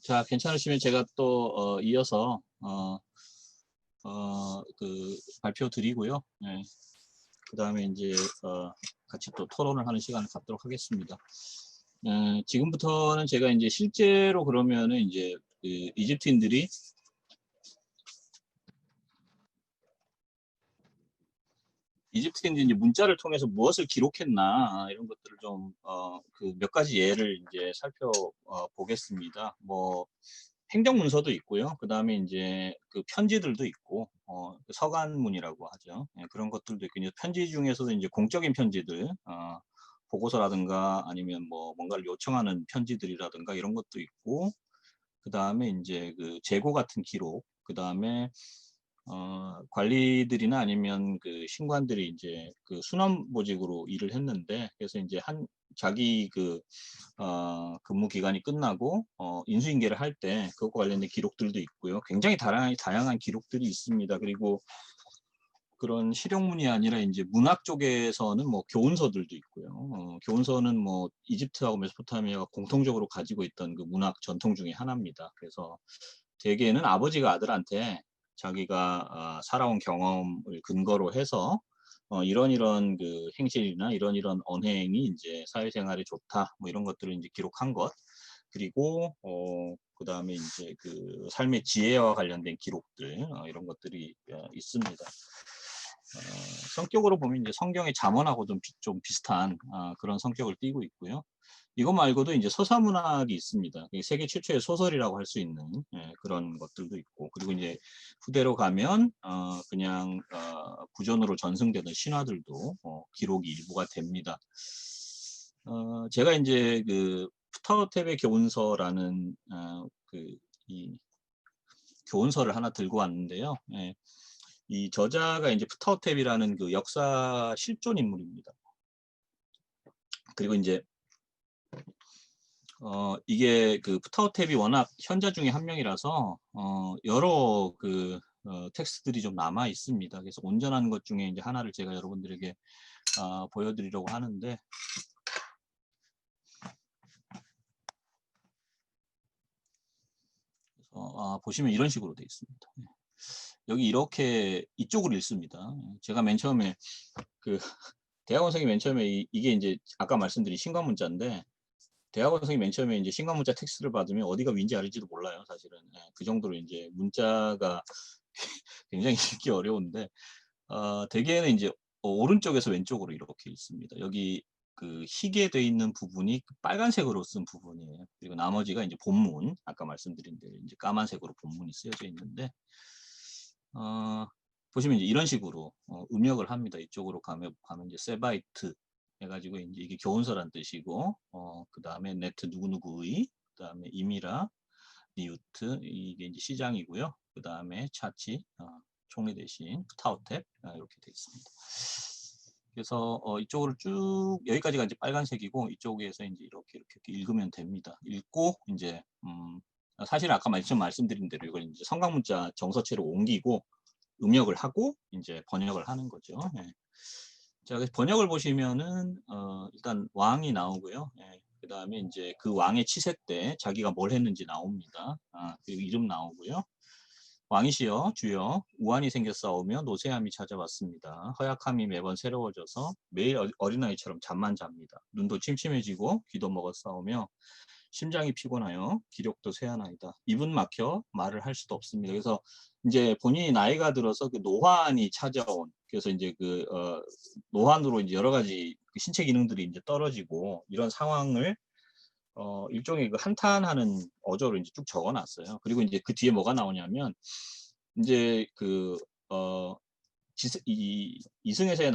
자, 괜찮으시면 제가 또 이어서 그 발표 드리고요. 예. 그다음에 이제 같이 또 토론을 하는 시간을 갖도록 하겠습니다. 지금부터는 제가 이제 실제로 그러면은 이제 그 이집트인들이 이집트인들이 문자를 통해서 무엇을 기록했나 이런 것들을 좀 그 몇 가지 예를 이제 보겠습니다. 뭐 행정 문서도 있고요. 그다음에 이제 그 편지들도 있고 그 서간문이라고 하죠. 예, 그런 것들도 있고 이제 편지 중에서도 이제 공적인 편지들 보고서라든가 아니면 뭐 뭔가를 요청하는 편지들이라든가 이런 것도 있고 그다음에 이제 그 재고 같은 기록 그다음에 관리들이나 아니면 그 신관들이 이제 그 순환보직으로 일을 했는데 그래서 이제 자기 그 근무 기간이 끝나고 인수인계를 할 때 그것과 관련된 기록들도 있고요. 굉장히 다양한 기록들이 있습니다. 그리고 그런 실용문이 아니라 이제 문학 쪽에서는 뭐 교훈서들도 있고요. 교훈서는 뭐 이집트하고 메소포타미아가 공통적으로 가지고 있던 그 문학 전통 중에 하나입니다. 그래서 대개는 아버지가 아들한테 자기가 살아온 경험을 근거로 해서 이런 그 행실이나 이런 언행이 이제 사회생활에 좋다 뭐 이런 것들을 이제 기록한 것 그리고 그다음에 이제 그 삶의 지혜와 관련된 기록들 이런 것들이 있습니다. 성격으로 보면 이제 성경의 잠언하고 좀 비슷한 그런 성격을 띠고 있고요. 이거 말고도 이제 서사문학이 있습니다. 세계 최초의 소설이라고 할 수 있는 그런 것들도 있고, 그리고 이제 후대로 가면 그냥 구전으로 전승되는 신화들도 기록이 일부가 됩니다. 제가 이제 그 프타호텝의 교훈서라는 이 교훈서를 하나 들고 왔는데요. 예. 이 저자가 이제 프타호텝이라는 그 역사 실존 인물입니다. 그리고 이제 이게 그 프타호텝이 워낙 현자 중에 한 명이라서 여러 그 텍스트들이 좀 남아 있습니다. 그래서 온전한 것 중에 이제 하나를 제가 여러분들에게 보여드리려고 하는데 보시면 이런 식으로 되어 있습니다. 여기 이렇게 이쪽으로 읽습니다. 제가 맨 처음에 그 대학원생이 맨 처음에 이게 이제 아까 말씀드린 신관문자인데 대학원생이 맨 처음에 이제 신관문자 텍스트를 받으면 어디가 윈지 아닌지도 몰라요, 사실은. 예, 그 정도로 이제 문자가 굉장히 읽기 어려운데, 대개는 이제 오른쪽에서 왼쪽으로 이렇게 있습니다. 여기 그 희게 돼 있는 부분이 빨간색으로 쓴 부분이에요. 그리고 나머지가 이제 본문, 아까 말씀드린 대로 이제 까만색으로 본문이 쓰여져 있는데, 어, 보시면 이제 이런 식으로 음역을 합니다. 이쪽으로 가면 이제 세바이트 해가지고 이제 이게 교훈서란 뜻이고, 그 다음에 네트 누구누구의, 그 다음에 이미라, 니우트 이게 이제 시장이고요. 그 다음에 차치 총리 대신 타우텝 이렇게 되어 있습니다. 그래서 이쪽으로 쭉 여기까지가 이제 빨간색이고 이쪽에서 이제 이렇게 읽으면 됩니다. 읽고 이제 사실 아까 말씀드린 대로 이걸 이제 성강문자 정서체로 옮기고 음역을 하고 이제 번역을 하는 거죠. 예. 자, 그래서 번역을 보시면은 일단 왕이 나오고요. 예. 그 다음에 이제 그 왕의 치세 때 자기가 뭘 했는지 나옵니다. 그리고 이름 나오고요. 왕이시여 주여 우환이 생겼사오며 노쇠함이 찾아왔습니다. 허약함이 매번 새로워져서 매일 어린아이처럼 잠만 잡니다. 눈도 침침해지고 귀도 먹었사오며 심장이 피곤하여 기력도 쇠하나이다. 입은 막혀 말을 할 수도 없습니다. 그래서 이제 본인이 나이가 들어서 그 노환이 찾아온 그래서 이제 그 노환으로 이제 여러 가지 그 신체 기능들이 이제 떨어지고 이런 상황을 일종의 그 한탄하는 어조로 이제 쭉 적어놨어요. 그리고 이제 그 뒤에 뭐가 나오냐면 이제 그 이승에서의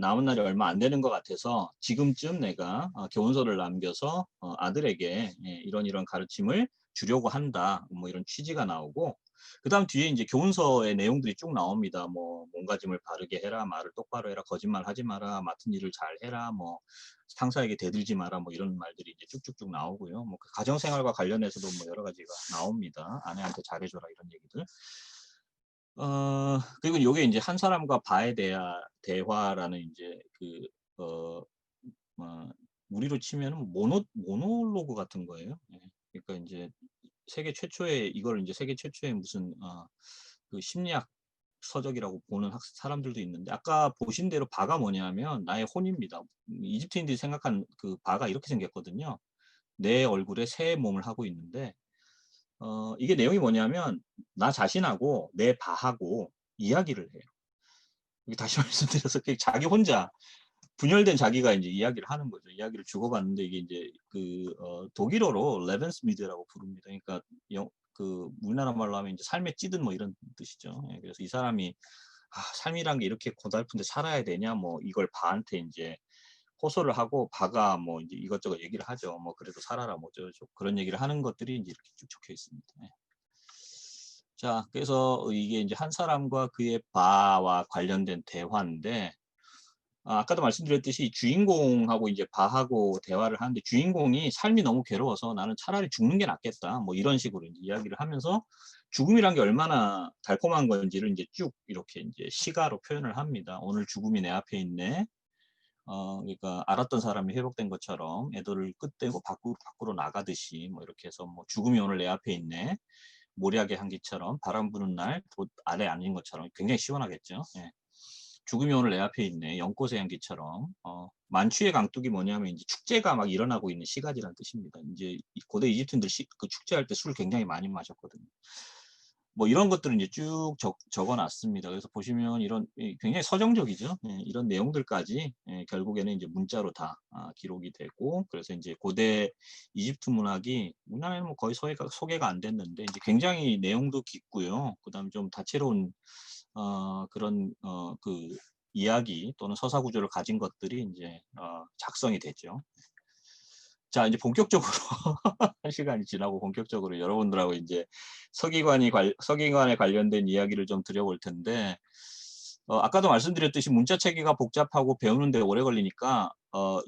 남은 날이 얼마 안 되는 것 같아서 지금쯤 내가 교훈서를 남겨서 아들에게 이런 가르침을 주려고 한다. 뭐 이런 취지가 나오고 그다음 뒤에 이제 교훈서의 내용들이 쭉 나옵니다. 뭐 몸가짐을 바르게 해라, 말을 똑바로 해라, 거짓말 하지 마라, 맡은 일을 잘 해라, 뭐 상사에게 대들지 마라, 뭐 이런 말들이 이제 쭉쭉쭉 나오고요. 뭐 가정생활과 관련해서도 뭐 여러 가지가 나옵니다. 아내한테 잘해줘라 이런 얘기들. 그리고 요게 이제 한 사람과 바에 대화라는 이제 뭐 우리로 치면은 모놀로그 같은 거예요. 예. 그러니까 이제 세계 최초의 이걸 이제 세계 최초의 무슨 그 심리학 서적이라고 보는 사람들도 있는데 아까 보신 대로 바가 뭐냐면 나의 혼입니다. 이집트인들이 생각한 그 바가 이렇게 생겼거든요. 내 얼굴에 새 몸을 하고 있는데 이게 내용이 뭐냐면 나 자신하고 내 바하고 이야기를 해요. 이게 다시 말씀드려서 자기 혼자 분열된 자기가 이제 이야기를 하는 거죠. 이야기를 주고받는데 이게 이제 그 독일어로 레벤스미드라고 부릅니다. 그러니까 우리나라 말로 하면 이제 삶에 찌든 뭐 이런 뜻이죠. 예, 그래서 이 사람이 삶이란 게 이렇게 고달픈데 살아야 되냐 뭐 이걸 바한테 이제 호소를 하고 바가 뭐 이제 이것저것 얘기를 하죠. 뭐 그래도 살아라 뭐 저저 그런 얘기를 하는 것들이 이제 이렇게 쭉 적혀 있습니다. 예. 자, 그래서 이게 이제 한 사람과 그의 바와 관련된 대화인데 아까도 말씀드렸듯이 주인공하고 이제 바하고 대화를 하는데 주인공이 삶이 너무 괴로워서 나는 차라리 죽는 게 낫겠다. 뭐 이런 식으로 이제 이야기를 하면서 죽음이란 게 얼마나 달콤한 건지를 이제 쭉 이렇게 이제 시가로 표현을 합니다. 오늘 죽음이 내 앞에 있네. 그러니까 알았던 사람이 회복된 것처럼 애들을 끝대고 밖으로 나가듯이 뭐 이렇게 해서 뭐 죽음이 오늘 내 앞에 있네. 모략의 향기처럼 바람 부는 날 아래 앉은 것처럼 굉장히 시원하겠죠. 예. 죽음이 오늘 내 앞에 있네. 연꽃의 향기처럼. 만추의 강둑이 뭐냐면 이제 축제가 막 일어나고 있는 시가지라는 뜻입니다. 이제 고대 이집트인들 그 축제할 때 술을 굉장히 많이 마셨거든요. 뭐 이런 것들을 이제 쭉 적어놨습니다. 그래서 보시면 이런 굉장히 서정적이죠. 예, 이런 내용들까지 결국에는 이제 문자로 다 기록이 되고 그래서 이제 고대 이집트 문학이 우리나라에는 뭐 거의 소개가 안 됐는데 이제 굉장히 내용도 깊고요. 그다음 좀 다채로운 그런 그 이야기 또는 서사 구조를 가진 것들이 이제 작성이 됐죠. 자, 이제 본격적으로 한 시간이 지나고 본격적으로 여러분들하고 이제 서기관에 관련된 이야기를 좀 드려볼 텐데 아까도 말씀드렸듯이 문자 체계가 복잡하고 배우는데 오래 걸리니까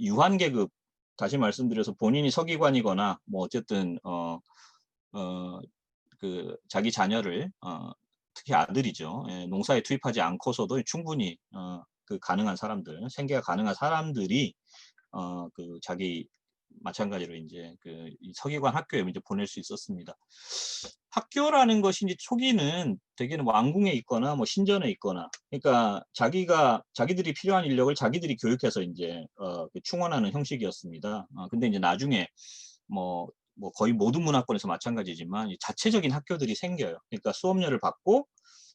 유한 계급 다시 말씀드려서 본인이 서기관이거나 뭐 어쨌든 그 자기 자녀를 특히 아들이죠. 예, 농사에 투입하지 않고서도 충분히 그 가능한 사람들, 생계가 가능한 사람들이 그 자기 마찬가지로 이제 그 서기관 학교에 이제 보낼 수 있었습니다. 학교라는 것이 이제 초기는 대개는 왕궁에 있거나 뭐 신전에 있거나, 그러니까 자기들이 필요한 인력을 자기들이 교육해서 이제 그 충원하는 형식이었습니다. 근데 이제 나중에 뭐 거의 모든 문화권에서 마찬가지지만 자체적인 학교들이 생겨요. 그러니까 수업료를 받고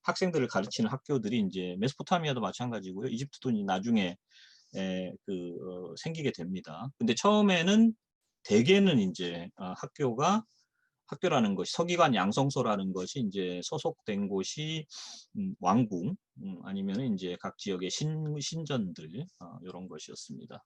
학생들을 가르치는 학교들이 이제 메소포타미아도 마찬가지고요. 이집트도 나중에 생기게 됩니다. 근데 처음에는 대개는 이제 학교라는 것이 서기관 양성소라는 것이 이제 소속된 곳이 왕궁 아니면 이제 각 지역의 신전들 이런 것이었습니다.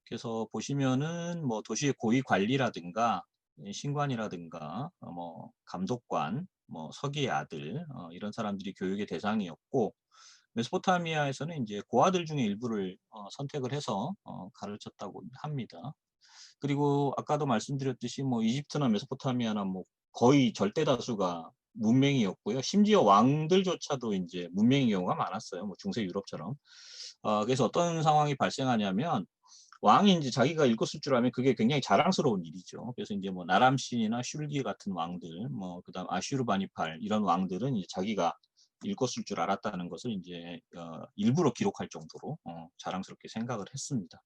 그래서 보시면은 뭐 도시의 고위 관리라든가 신관이라든가 뭐 감독관, 뭐 서기의 아들 이런 사람들이 교육의 대상이었고 메소포타미아에서는 이제 고아들 중에 일부를 선택을 해서 가르쳤다고 합니다. 그리고 아까도 말씀드렸듯이 뭐 이집트나 메소포타미아나 뭐 거의 절대 다수가 문맹이었고요. 심지어 왕들조차도 이제 문맹인 경우가 많았어요. 뭐 중세 유럽처럼. 그래서 어떤 상황이 발생하냐면 왕이 이제 자기가 읽고 쓸 줄 알면 그게 굉장히 자랑스러운 일이죠. 그래서 이제 뭐 나람신이나 슐기 같은 왕들, 뭐 그다음 아슈르바니팔 이런 왕들은 이제 자기가 읽고 쓸 줄 알았다는 것을 이제 일부러 기록할 정도로 자랑스럽게 생각을 했습니다.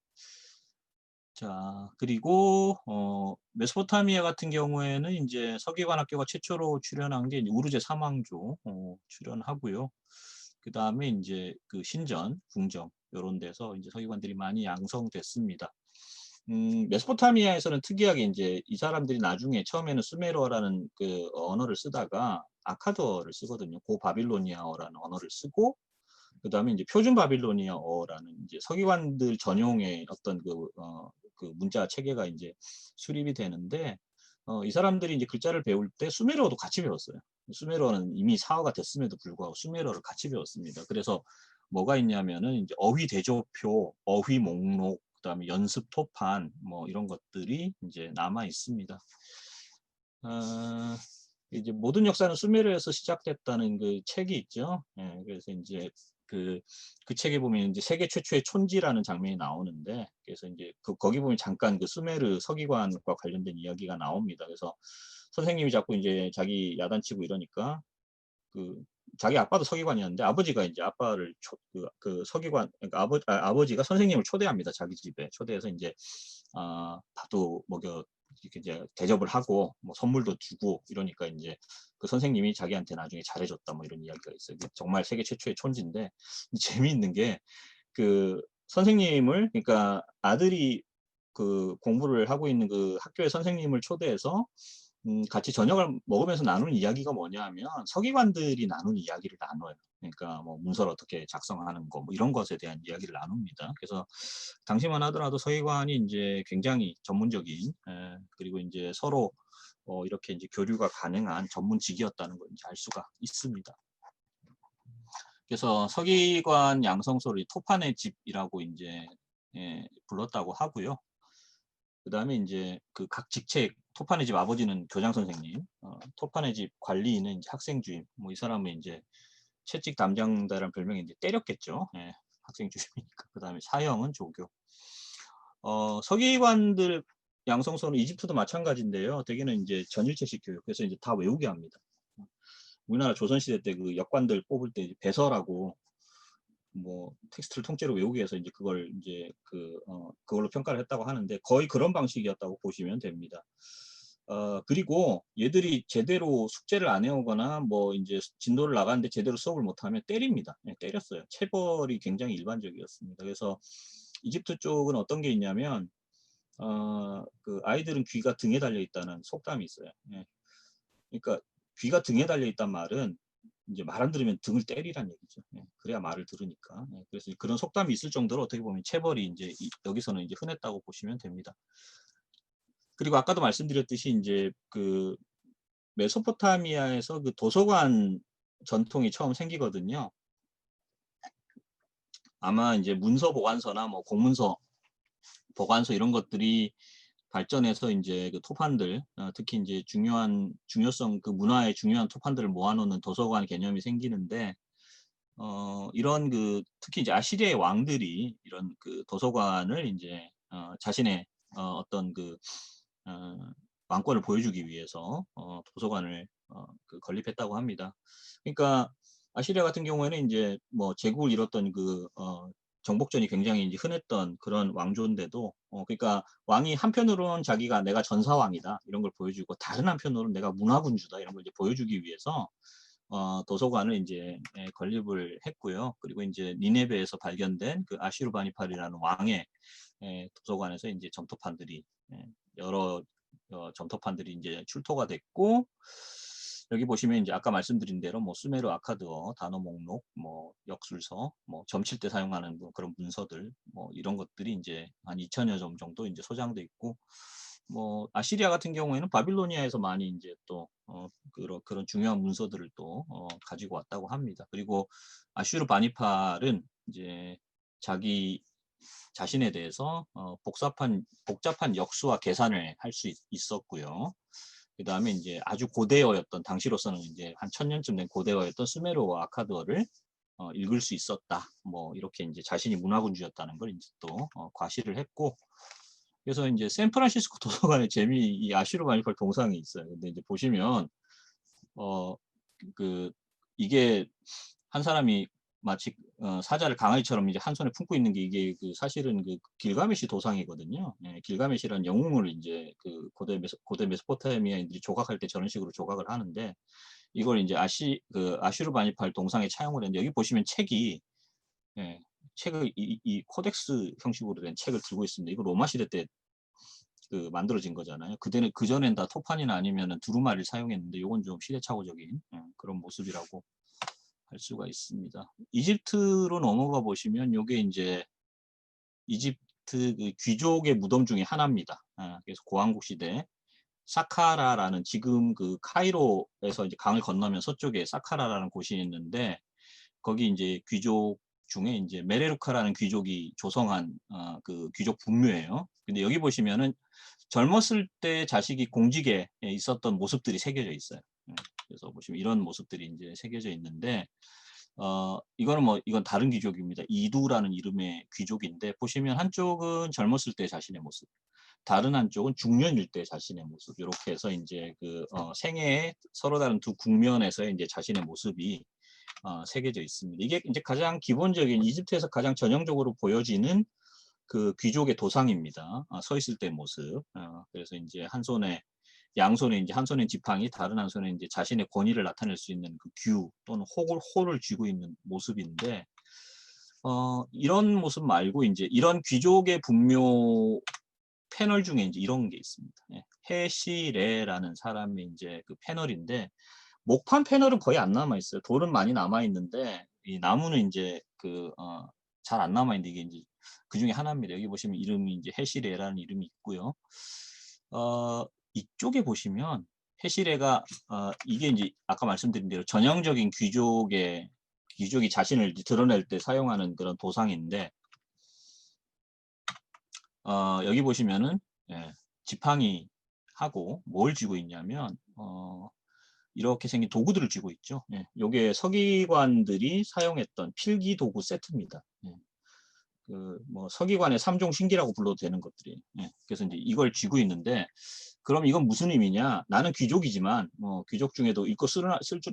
자, 그리고 메소포타미아 같은 경우에는 이제 서기관 학교가 최초로 출현한 게 우르제 사망조 출현하고요. 그 다음에 이제 그 신전, 궁정 이런 데서 이제 서기관들이 많이 양성됐습니다. 메소포타미아에서는 특이하게 이제 이 사람들이 나중에 처음에는 수메르어라는 그 언어를 쓰다가 아카드어를 쓰거든요. 고 바빌로니아어라는 언어를 쓰고 그 다음에 이제 표준 바빌로니아어라는 이제 서기관들 전용의 어떤 그 문자 체계가 이제 수립이 되는데 이 사람들이 이제 글자를 배울 때 수메르어도 같이 배웠어요. 수메르어는 이미 사화가 됐음에도 불구하고 수메르어를 같이 배웠습니다. 그래서 뭐가 있냐면은 이제 어휘 대조표, 어휘 목록, 그다음에 연습 토판 뭐 이런 것들이 이제 남아 있습니다. 이제 모든 역사는 수메르에서 시작됐다는 그 책이 있죠. 예, 그래서 이제 그 책에 보면 이제 세계 최초의 촌지라는 장면이 나오는데, 그래서 이제 거기 보면 잠깐 그 수메르 서기관과 관련된 이야기가 나옵니다. 그래서 선생님이 자꾸 이제 자기 야단치고 이러니까 그 자기 아빠도 서기관이었는데 아버지가 이제 아빠를 그 서기관, 그러니까 아버지가 선생님을 초대합니다. 자기 집에 초대해서 이제 밥도 먹여 이렇게 이제 대접을 하고 뭐 선물도 주고 이러니까 이제 그 선생님이 자기한테 나중에 잘해줬다 뭐 이런 이야기가 있어요. 정말 세계 최초의 촌지인데 재미있는 게 그 선생님을, 그러니까 아들이 그 공부를 하고 있는 그 학교의 선생님을 초대해서 같이 저녁을 먹으면서 나누는 이야기가 뭐냐 하면 서기관들이 나누는 이야기를 나눠요. 그러니까 뭐 문서를 어떻게 작성하는 거 뭐 이런 것에 대한 이야기를 나눕니다. 그래서 당시만 하더라도 서기관이 이제 굉장히 전문적인, 그리고 이제 서로 이렇게 이제 교류가 가능한 전문직이었다는 걸 이제 알 수가 있습니다. 그래서 서기관 양성소를 토판의 집이라고 이제 불렀다고 하고요. 그 다음에 이제 그 각 직책, 토판의 집 아버지는 교장 선생님, 토판의 집 관리인은 이제 학생 주임, 뭐 이 사람은 이제 채찍 담당자라는 별명이 이제 때렸겠죠. 예, 학생 주임이니까. 그 다음에 사형은 조교. 서기관들 양성소는 이집트도 마찬가지인데요. 대개는 이제 전일체식 교육, 그래서 이제 다 외우게 합니다. 우리나라 조선시대 때 그 역관들 뽑을 때 배서라고 뭐 텍스트를 통째로 외우게 해서 이제 그걸 이제 그걸로 평가를 했다고 하는데 거의 그런 방식이었다고 보시면 됩니다. 그리고 얘들이 제대로 숙제를 안 해오거나 뭐 이제 진도를 나가는데 제대로 수업을 못하면 때립니다. 때렸어요. 체벌이 굉장히 일반적이었습니다. 그래서 이집트 쪽은 어떤 게 있냐면 그 아이들은 귀가 등에 달려 있다는 속담이 있어요. 그러니까 귀가 등에 달려 있단 말은 이제 말 안 들으면 등을 때리란 얘기죠. 그래야 말을 들으니까. 그래서 그런 속담이 있을 정도로 어떻게 보면 체벌이 이제 여기서는 이제 흔했다고 보시면 됩니다. 그리고 아까도 말씀드렸듯이 이제 그 메소포타미아에서 그 도서관 전통이 처음 생기거든요. 아마 이제 문서 보관소나 뭐 공문서 보관소 이런 것들이 발전해서 이제 그 토판들, 특히 이제 중요성, 그 문화의 중요한 토판들을 모아놓는 도서관 개념이 생기는데, 이런 그 특히 이제 아시리아의 왕들이 이런 그 도서관을 이제 자신의 어떤 그 왕권을 보여주기 위해서 도서관을 그 건립했다고 합니다. 그러니까 아시리아 같은 경우에는 이제 뭐 제국을 이뤘던 그 정복전이 굉장히 이제 흔했던 그런 왕조인데도 그러니까 왕이 한편으로는 자기가 내가 전사왕이다 이런 걸 보여주고 다른 한편으로는 내가 문화군주다 이런 걸 이제 보여주기 위해서 도서관을 이제 건립을 했고요. 그리고 이제 니네베에서 발견된 그 아슈르바니팔이라는 왕의 도서관에서 이제 점토판들이 여러 점토판들이 이제 출토가 됐고, 여기 보시면 이제 아까 말씀드린 대로 뭐 수메르 아카드어, 단어 목록, 뭐 역술서, 뭐 점칠 때 사용하는 뭐 그런 문서들, 뭐 이런 것들이 이제 한 2000여 점 정도 이제 소장돼 있고, 뭐 아시리아 같은 경우에는 바빌로니아에서 많이 이제 또 그런 중요한 문서들을 또 가지고 왔다고 합니다. 그리고 아슈르바니팔은 이제 자기 자신에 대해서 복잡한 역수와 계산을 할 수 있었고요. 그 다음에 이제 아주 고대어였던, 당시로서는 이제 한 1000년쯤 된 고대어였던 수메르어 아카드어를 읽을 수 있었다. 뭐 이렇게 이제 자신이 문화군주였다는 걸 이제 또 과시를 했고, 그래서 이제 샌프란시스코 도서관에 이 아슈르바니팔 동상이 있어요. 근데 이제 보시면 그 이게 한 사람이 마치 사자를 강아지처럼 이제 한 손에 품고 있는 게 이게 그 사실은 그 길가메시 도상이거든요. 길가메시라는 영웅을 이제 그 고대 메소포타미아인들이 조각할 때 저런 식으로 조각을 하는데, 이걸 이제 아슈르바니팔 동상에 차용을 했는데, 여기 보시면 책을 이 코덱스 형식으로 된 책을 들고 있습니다. 이거 로마 시대 때 그 만들어진 거잖아요. 그전엔 다 토판이나 아니면은 두루마리를 사용했는데, 요건 좀 시대착오적인 그런 모습이라고 할 수가 있습니다. 이집트로 넘어가 보시면 요게 이제 이집트 그 귀족의 무덤 중에 하나입니다. 그래서 고왕국 시대 사카라라는, 지금 그 카이로에서 이제 강을 건너면 서쪽에 사카라라는 곳이 있는데, 거기 이제 귀족 중에 이제 메레루카라는 귀족이 조성한 그 귀족 분묘예요. 근데 여기 보시면은 젊었을 때 자식이 공직에 있었던 모습들이 새겨져 있어요. 그래서 보시면 이런 모습들이 이제 새겨져 있는데, 이거는 뭐 이건 다른 귀족입니다. 이두라는 이름의 귀족인데 보시면 한쪽은 젊었을 때 자신의 모습, 다른 한쪽은 중년일 때 자신의 모습 이렇게 해서 이제 그 생애의 서로 다른 두 국면에서의 이제 자신의 모습이 새겨져 있습니다. 이게 이제 가장 기본적인 이집트에서 가장 전형적으로 보여지는 그 귀족의 도상입니다. 서 있을 때 모습. 그래서 이제 한 손에 양손에 이제 한 손에 지팡이, 다른 한 손에 이제 자신의 권위를 나타낼 수 있는 그 규 또는 호를 쥐고 있는 모습인데, 이런 모습 말고 이제 이런 귀족의 분묘 패널 중에 이제 이런 게 있습니다. 예. 헤시레라는 사람의 이제 그 패널인데, 목판 패널은 거의 안 남아 있어요. 돌은 많이 남아 있는데 이 나무는 이제 그 잘 안 남아 있는데 이게 이제 그 중에 하나입니다. 여기 보시면 이름이 이제 헤시레라는 이름이 있고요. 이쪽에 보시면 헤시레가 이게 이제 아까 말씀드린 대로 전형적인 귀족이 자신을 드러낼 때 사용하는 그런 도상인데, 여기 보시면은 예, 지팡이 하고 뭘 쥐고 있냐면 이렇게 생긴 도구들을 쥐고 있죠. 예, 요게 서기관들이 사용했던 필기 도구 세트입니다. 예, 뭐 서기관의 3종 신기라고 불러도 되는 것들이. 예, 그래서 이제 이걸 쥐고 있는데, 그럼 이건 무슨 의미냐? 나는 귀족이지만 뭐 귀족 중에도 읽고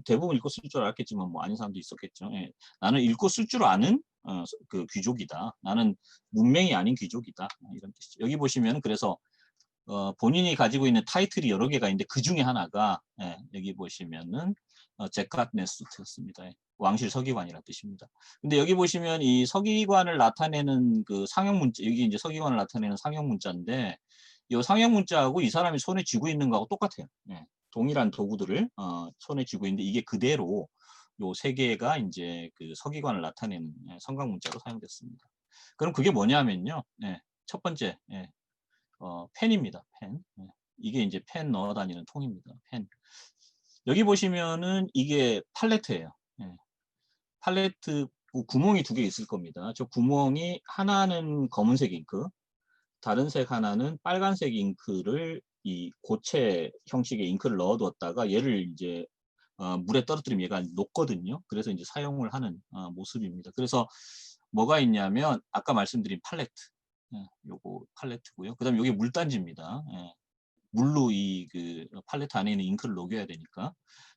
대부분 읽고 쓸 줄 알았겠지만 뭐 아닌 사람도 있었겠죠. 예, 나는 읽고 쓸 줄 아는 그 귀족이다. 나는 문맹이 아닌 귀족이다. 이런 뜻이죠. 여기 보시면 그래서 본인이 가지고 있는 타이틀이 여러 개가 있는데 그 중에 하나가 여기 보시면은 제카네스트였습니다. 왕실 서기관이라는 뜻입니다. 근데 여기 보시면 이 서기관을 나타내는 그 상형 문자, 여기 이제 서기관을 나타내는 상형 문자인데, 이 상형 문자하고 이 사람이 손에 쥐고 있는 거하고 똑같아요. 동일한 도구들을 손에 쥐고 있는데 이게 그대로 요 세 개가 이제 그 서기관을 나타내는 성강 문자로 사용됐습니다. 그럼 그게 뭐냐면요. 첫 번째 펜입니다. 펜. 이게 이제 펜 넣어 다니는 통입니다. 펜. 여기 보시면은 이게 팔레트예요. 팔레트 구멍이 두 개 있을 겁니다. 저 구멍이 하나는 검은색 잉크, 다른 색 하나는 빨간색 잉크를 이 고체 형식의 잉크를 넣어두었다가 얘를 이제 물에 떨어뜨리면 얘가 녹거든요. 그래서 이제 사용을 하는 모습입니다. 그래서 뭐가 있냐면 아까 말씀드린 팔레트, 요거 팔레트고요. 그다음 여기 물단지입니다. 물로 이 그 팔레트 안에 있는 잉크를 녹여야 되니까.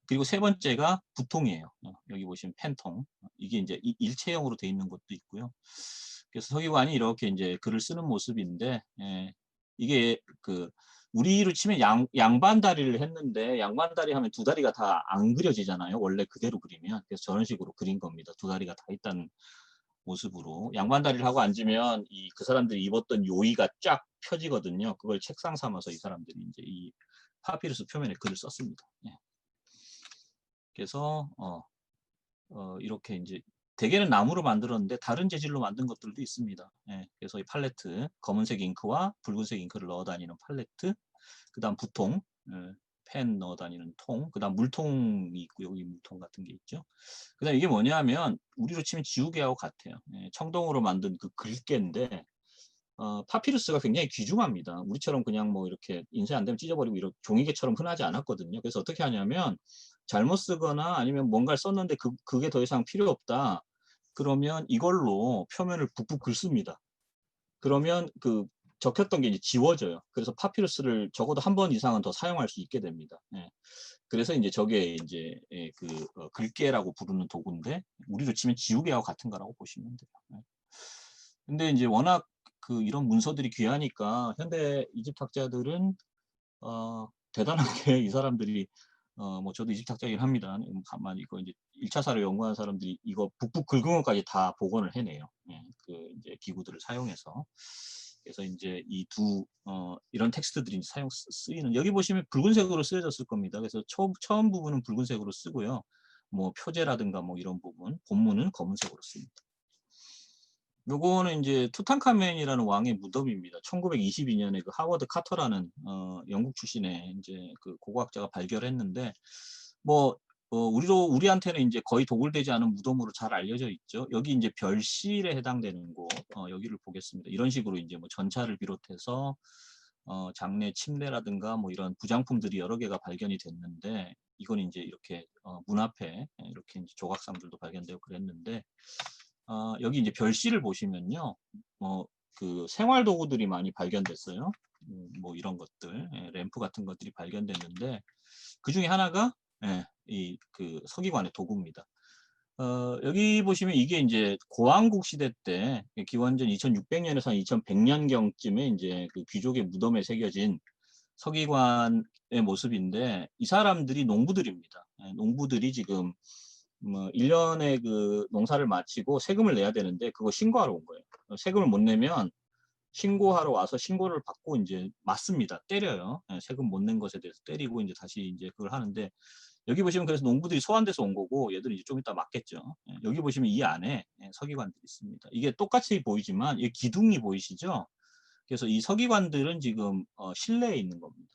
그리고 세 번째가 부통이에요. 여기 보시면 펜통. 이게 이제 일체형으로 돼 있는 것도 있고요. 그래서 서기관이 이렇게 이제 글을 쓰는 모습인데, 이게 그 우리로 치면 양반다리를 했는데, 양반다리 하면 두 다리가 다 안 그려지잖아요. 원래 그대로 그리면. 그래서 저런 식으로 그린 겁니다. 두 다리가 다 있다는 모습으로. 양반다리를 하고 앉으면 그 사람들이 입었던 요의가 쫙 펴지거든요. 그걸 책상 삼아서 이 사람들이 이제 이 파피루스 표면에 글을 썼습니다. 그래서 이렇게 이제 대개는 나무로 만들었는데 다른 재질로 만든 것들도 있습니다. 그래서 이 팔레트, 검은색 잉크와 붉은색 잉크를 넣어 다니는 팔레트, 그다음 부통, 펜 넣어 다니는 통, 그다음 물통이 있고 여기 물통 같은 게 있죠. 그다음 이게 뭐냐면 우리로 치면 지우개하고 같아요. 청동으로 만든 그 글개인데, 파피루스가 굉장히 귀중합니다. 우리처럼 그냥 뭐 이렇게 인쇄 안 되면 찢어버리고 이런 종이개처럼 흔하지 않았거든요. 그래서 어떻게 하냐면 잘못 쓰거나 아니면 뭔가를 썼는데 그게 더 이상 필요 없다. 그러면 이걸로 표면을 북북 긁습니다. 그러면 그 적혔던 게 이제 지워져요. 그래서 파피루스를 적어도 한 번 이상은 더 사용할 수 있게 됩니다. 그래서 이제 저게 이제 그 글개라고 부르는 도구인데 우리로 치면 지우개하고 같은 거라고 보시면 돼요. 근데 이제 워낙 그 이런 문서들이 귀하니까 현대 이집트 학자들은 대단하게 이 사람들이 뭐 저도 이집트 학자이긴 합니다. 가만히 이거 이제 1차 사를 연구한 사람들이 이거 북북 긁은 것까지 다 복원을 해내요. 그 이제 기구들을 사용해서. 그래서 이제 이 이런 텍스트들이 쓰이는, 여기 보시면 붉은색으로 쓰여졌을 겁니다. 그래서 처음 부분은 붉은색으로 쓰고요. 뭐 표제라든가 뭐 이런 부분, 본문은 검은색으로 씁니다. 요거는 이제 투탕카멘이라는 왕의 무덤입니다. 1922년에 그 하워드 카터라는 영국 출신의 이제 그 고고학자가 발견했는데, 뭐 우리한테는 이제 거의 도굴되지 않은 무덤으로 잘 알려져 있죠. 여기 이제 별실에 해당되는 곳, 여기를 보겠습니다. 이런 식으로 이제 뭐 전차를 비롯해서 장내 침대라든가 뭐 이런 부장품들이 여러 개가 발견이 됐는데 이건 이제 이렇게 문 앞에 이렇게 이제 조각상들도 발견되고 그랬는데 여기 이제 별실을 보시면요. 그 생활 도구들이 많이 발견됐어요. 뭐 이런 것들, 램프 같은 것들이 발견됐는데 그 중에 하나가 이 그 서기관의 도구입니다. 여기 보시면 이게 이제 고왕국 시대 때 기원전 2600년에서 2100년경쯤에 이제 그 귀족의 무덤에 새겨진 서기관의 모습인데 이 사람들이 농부들입니다. 농부들이 지금 뭐 1년에 그 농사를 마치고 세금을 내야 되는데 그거 신고하러 온 거예요. 세금을 못 내면 신고하러 와서 신고를 받고 이제 맞습니다. 때려요. 세금 못 낸 것에 대해서 때리고 이제 다시 이제 그걸 하는데 여기 보시면 그래서 농부들이 소환돼서 온 거고 얘들은 이제 좀 이따 맞겠죠. 여기 보시면 이 안에 서기관들이 있습니다. 이게 똑같이 보이지만 이 기둥이 보이시죠? 그래서 이 서기관들은 지금 실내에 있는 겁니다.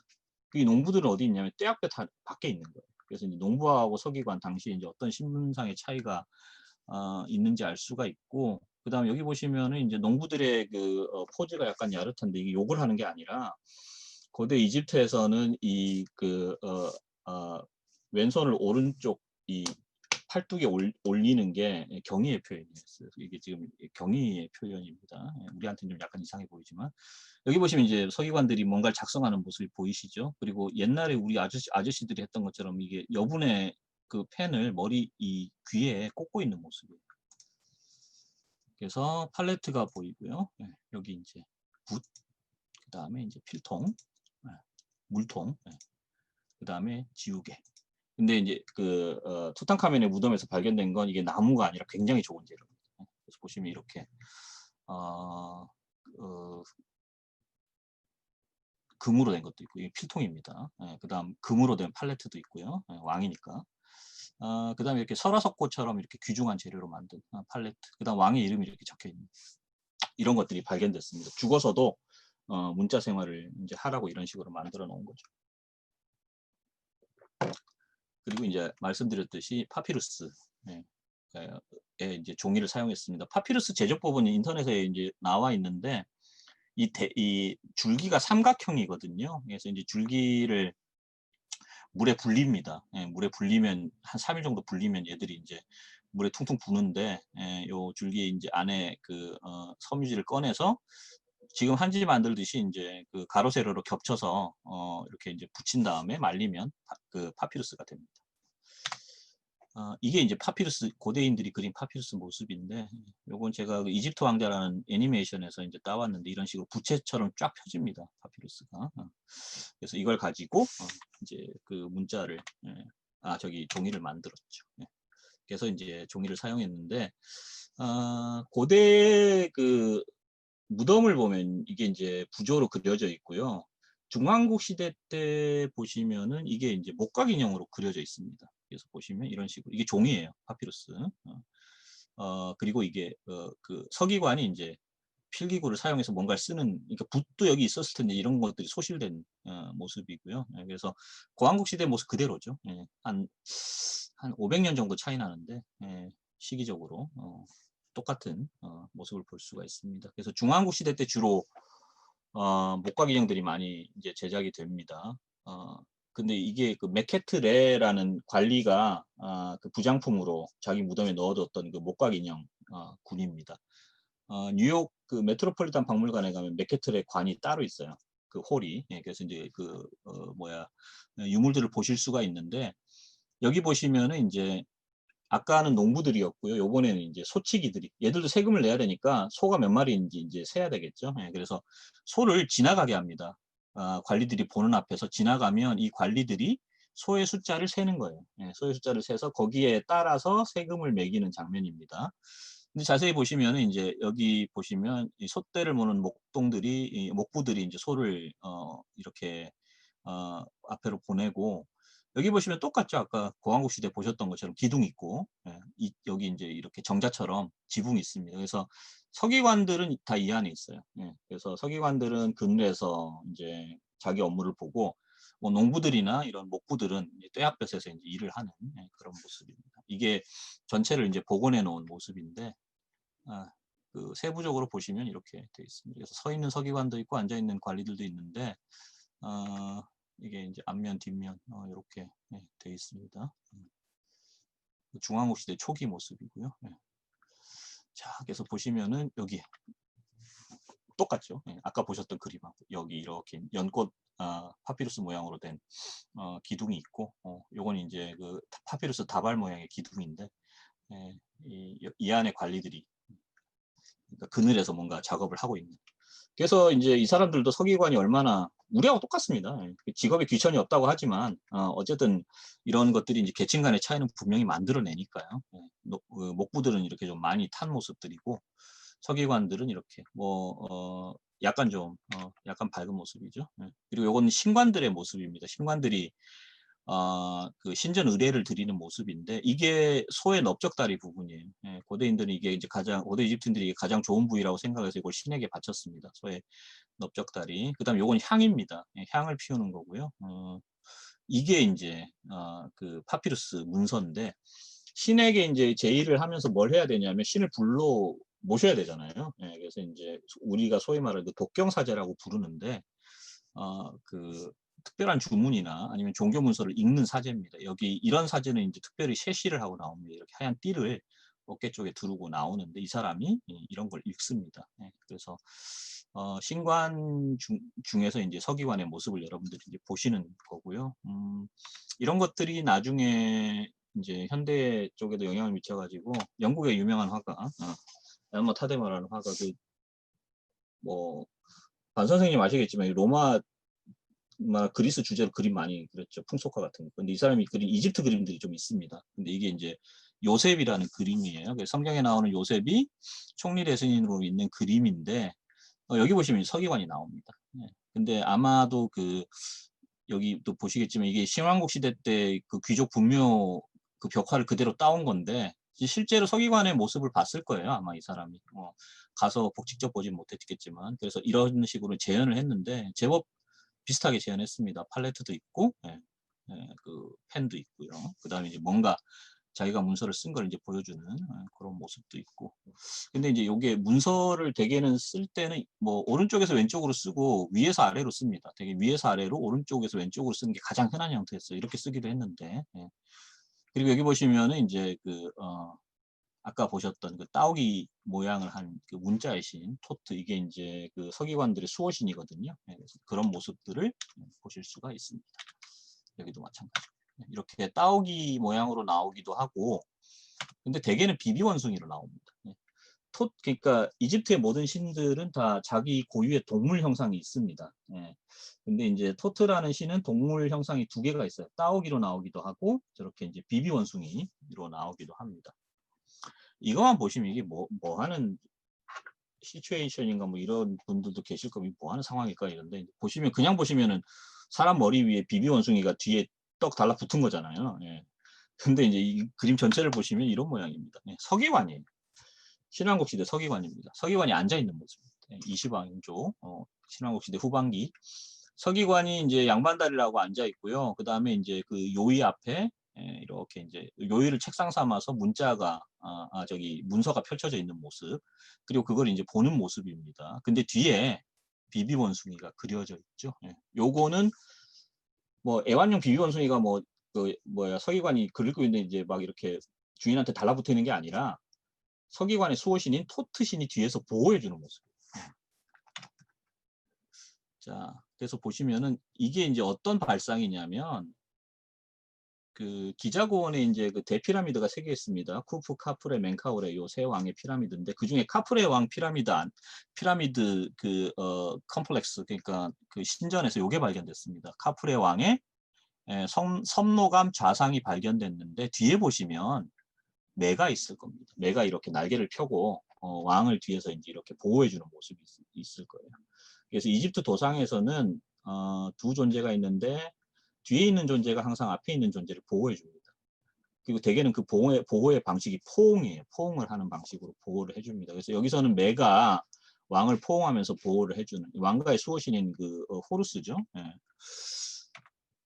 이 농부들은 어디 있냐면 떼 앞에 밖에 있는 거예요. 그래서 이제 농부하고 서기관 당시에 이제 어떤 신분상의 차이가 있는지 알 수가 있고, 그다음에 여기 보시면은 이제 농부들의 그 포즈가 약간 야릇한데 이게 욕을 하는 게 아니라 고대 이집트에서는 이 그 왼손을 오른쪽 이 팔뚝에 올리는 게 경의의 표현이었어요. 이게 지금 경의의 표현입니다. 우리한테는 좀 약간 이상해 보이지만 여기 보시면 이제 서기관들이 뭔가를 작성하는 모습이 보이시죠? 그리고 옛날에 우리 아저씨들이 했던 것처럼 이게 여분의 그 펜을 머리 이 귀에 꽂고 있는 모습이에요. 그래서 팔레트가 보이고요. 여기 이제 붓, 그 다음에 이제 필통, 물통, 그 다음에 지우개. 근데 이제 그 투탕카멘의 무덤에서 발견된 건 이게 나무가 아니라 굉장히 좋은 재료입니다. 그래서 보시면 이렇게 어, 어, 금으로 된 것도 있고 이게 필통입니다. 그다음 금으로 된 팔레트도 있고요. 왕이니까. 그다음에 이렇게 설화석고처럼 이렇게 귀중한 재료로 만든 팔레트. 그다음 왕의 이름이 이렇게 적혀 있는 이런 것들이 발견됐습니다. 죽어서도 문자 생활을 이제 하라고 이런 식으로 만들어 놓은 거죠. 그리고 이제 말씀드렸듯이 파피루스 에 이제 종이를 사용했습니다. 파피루스 제조법은 인터넷에 이제 나와 있는데 이 줄기가 삼각형이거든요. 그래서 이제 줄기를 물에 불립니다. 물에 불리면 한 3일 정도 불리면 얘들이 이제 물에 퉁퉁 부는데 요 줄기에 이제 안에 그 섬유질을 꺼내서 지금 한지 만들듯이 이제 그 가로 세로로 겹쳐서 이렇게 이제 붙인 다음에 말리면 그 파피루스가 됩니다. 이게 이제 파피루스 고대인들이 그린 파피루스 모습인데 요건 제가 그 이집트 왕자라는 애니메이션에서 이제 따왔는데 이런 식으로 부채처럼 쫙 펴집니다. 파피루스가. 그래서 이걸 가지고 이제 그 문자를 저기 종이를 만들었죠. 그래서 이제 종이를 사용했는데 고대 그 무덤을 보면 이게 이제 부조로 그려져 있고요. 중왕국 시대 때 보시면은 이게 이제 목각 인형으로 그려져 있습니다. 그래서 보시면 이런 식으로 이게 종이에요. 파피루스. 그리고 이게 그 서기관이 이제 필기구를 사용해서 뭔가를 쓰는 그러니까 붓도 여기 있었을 텐데 이런 것들이 소실된 모습이고요. 그래서 고왕국 시대 모습 그대로죠. 한 500년 정도 차이 나는데 시기적으로 똑같은 모습을 볼 수가 있습니다. 그래서 중왕국 시대 때 주로 목각 인형들이 많이 이제 제작이 됩니다. 근데 이게 그 메케트레라는 관리가 그 부장품으로 자기 무덤에 넣어뒀던 그 목각 인형 군입니다. 뉴욕 그 메트로폴리탄 박물관에 가면 메케트레 관이 따로 있어요. 그 홀이. 그래서 이제 그 유물들을 보실 수가 있는데 여기 보시면은 이제 아까는 농부들이었고요. 요번에는 이제 소치기들이 얘들도 세금을 내야 되니까 소가 몇 마리인지 이제 세야 되겠죠. 그래서 소를 지나가게 합니다. 관리들이 보는 앞에서 지나가면 이 관리들이 소의 숫자를 세는 거예요. 소의 숫자를 세서 거기에 따라서 세금을 매기는 장면입니다. 근데 자세히 보시면은 이제 여기 보시면 이 솥대를 모는 목부들이 이제 소를 이렇게 앞으로 보내고 여기 보시면 똑같죠. 아까 고왕국 시대 보셨던 것처럼 기둥 있고 여기 이제 이렇게 정자처럼 지붕이 있습니다. 그래서 서기관들은 다 이 안에 있어요. 그래서 서기관들은 그늘에서 이제 자기 업무를 보고 뭐 농부들이나 이런 목부들은 떼 앞볕에서 이제 일을 하는 그런 모습입니다. 이게 전체를 이제 복원해 놓은 모습인데 그 세부적으로 보시면 이렇게 돼 있습니다. 그래서 서 있는 서기관도 있고 앉아 있는 관리들도 있는데 이게 이제 앞면 뒷면 이렇게 돼 있습니다. 중왕국 시대 초기 모습이고요. 자, 그래서 보시면은 여기 똑같죠. 아까 보셨던 그림하고 여기 이렇게 연꽃 파피루스 모양으로 된 기둥이 있고, 요건 이제 그 파피루스 다발 모양의 기둥인데 이 안에 관리들이 그러니까 그늘에서 뭔가 작업을 하고 있는. 그래서 이제 이 사람들도 서기관이 얼마나 우리하고 똑같습니다. 직업에 귀천이 없다고 하지만 어쨌든 이런 것들이 이제 계층 간의 차이는 분명히 만들어내니까요. 목부들은 이렇게 좀 많이 탄 모습들이고 서기관들은 이렇게 뭐 약간 좀 약간 밝은 모습이죠. 그리고 요건 신관들의 모습입니다. 신관들이 그 신전 의례를 드리는 모습인데 이게 소의 넓적다리 부분이에요. 고대인들은 이게 이제 고대 이집트인들이 이게 가장 좋은 부위라고 생각해서 이걸 신에게 바쳤습니다. 소의 넓적다리. 그다음 요건 향입니다. 향을 피우는 거고요. 이게 이제 그 파피루스 문서인데 신에게 이제 제의를 하면서 뭘 해야 되냐면 신을 불러 모셔야 되잖아요. 그래서 이제 우리가 소위 말하는 그 독경사제라고 부르는데 그 특별한 주문이나 아니면 종교 문서를 읽는 사제입니다. 여기 이런 사제는 이제 특별히 셰시를 하고 나옵니다. 이렇게 하얀 띠를 어깨 쪽에 두르고 나오는데 이 사람이 이런 걸 읽습니다. 그래서 신관 중에서 이제 서기관의 모습을 여러분들이 이제 보시는 거고요. 이런 것들이 나중에 이제 현대 쪽에도 영향을 미쳐가지고 영국의 유명한 화가 엘머 타데마라는 화가 뭐 반 선생님 아시겠지만 로마 그리스 주제로 그림 많이 그렸죠. 풍속화 같은 거. 근데 이 사람이 그린 이집트 그림들이 좀 있습니다. 근데 이게 이제 요셉이라는 그림이에요. 성경에 나오는 요셉이 총리 대신으로 있는 그림인데 여기 보시면 서기관이 나옵니다. 근데 아마도 여기 또 보시겠지만 이게 신왕국 시대 때 그 귀족 분묘 그 벽화를 그대로 따온 건데 실제로 서기관의 모습을 봤을 거예요. 아마 이 사람이 가서 직접 보진 못했겠지만 그래서 이런 식으로 재현을 했는데 제법 비슷하게 재현했습니다. 팔레트도 있고, 그 펜도 있고요. 그 다음에 이제 뭔가 자기가 문서를 쓴 걸 이제 보여주는 그런 모습도 있고. 근데 이제 이게 문서를 대개는 쓸 때는 뭐 오른쪽에서 왼쪽으로 쓰고 위에서 아래로 씁니다. 되게 위에서 아래로 오른쪽에서 왼쪽으로 쓰는 게 가장 흔한 형태였어요. 이렇게 쓰기도 했는데. 그리고 여기 보시면은 이제 아까 보셨던 그 따오기 모양을 한 그 문자의 신, 토트, 이게 이제 그 서기관들의 수호신이거든요. 그래서 그런 모습들을 보실 수가 있습니다. 여기도 마찬가지고. 이렇게 따오기 모양으로 나오기도 하고, 근데 대개는 비비원숭이로 나옵니다. 그러니까 이집트의 모든 신들은 다 자기 고유의 동물 형상이 있습니다. 근데 이제 토트라는 신은 동물 형상이 두 개가 있어요. 따오기로 나오기도 하고, 저렇게 이제 비비원숭이로 나오기도 합니다. 이거만 보시면 이게 뭐 하는 시츄에이션인가 뭐 이런 분들도 계실 거면 뭐 하는 상황일까 이런데 그냥 보시면은 사람 머리 위에 비비원숭이가 뒤에 떡 달라붙은 거잖아요. 근데 이제 이 그림 전체를 보시면 이런 모양입니다. 서기관이에요. 신왕국 시대 서기관입니다. 서기관이 앉아 있는 모습입니다. 이시방조 신왕국 시대 후반기 서기관이 이제 양반다리라고 앉아 있고요. 그 다음에 이제 그 요의 앞에 이렇게 이제 요의를 책상 삼아서 문서가 펼쳐져 있는 모습. 그리고 그걸 이제 보는 모습입니다. 근데 뒤에 비비원숭이가 그려져 있죠. 요거는 뭐 애완용 비비원숭이가 서기관이 그리고 있는데 이제 막 이렇게 주인한테 달라붙어 있는 게 아니라 서기관의 수호신인 토트신이 뒤에서 보호해주는 모습이에요. 자, 그래서 보시면은 이게 이제 어떤 발상이냐면 그 기자고원에 이제 그 대피라미드가 세 개 있습니다. 쿠프, 카프레, 멘카우레 요 세 왕의 피라미드인데 그 중에 카프레 왕 피라미드 컴플렉스 그러니까 그 신전에서 요게 발견됐습니다. 카프레 왕의 섬노감 좌상이 발견됐는데 뒤에 보시면 매가 있을 겁니다. 매가 이렇게 날개를 펴고 왕을 뒤에서 이제 이렇게 보호해주는 모습이 있을 거예요. 그래서 이집트 도상에서는 두 존재가 있는데 뒤에 있는 존재가 항상 앞에 있는 존재를 보호해 줍니다. 그리고 대개는 그 보호의 방식이 포옹이에요. 포옹을 하는 방식으로 보호를 해줍니다. 그래서 여기서는 매가 왕을 포옹하면서 보호를 해주는 왕가의 수호신인 그 호루스죠.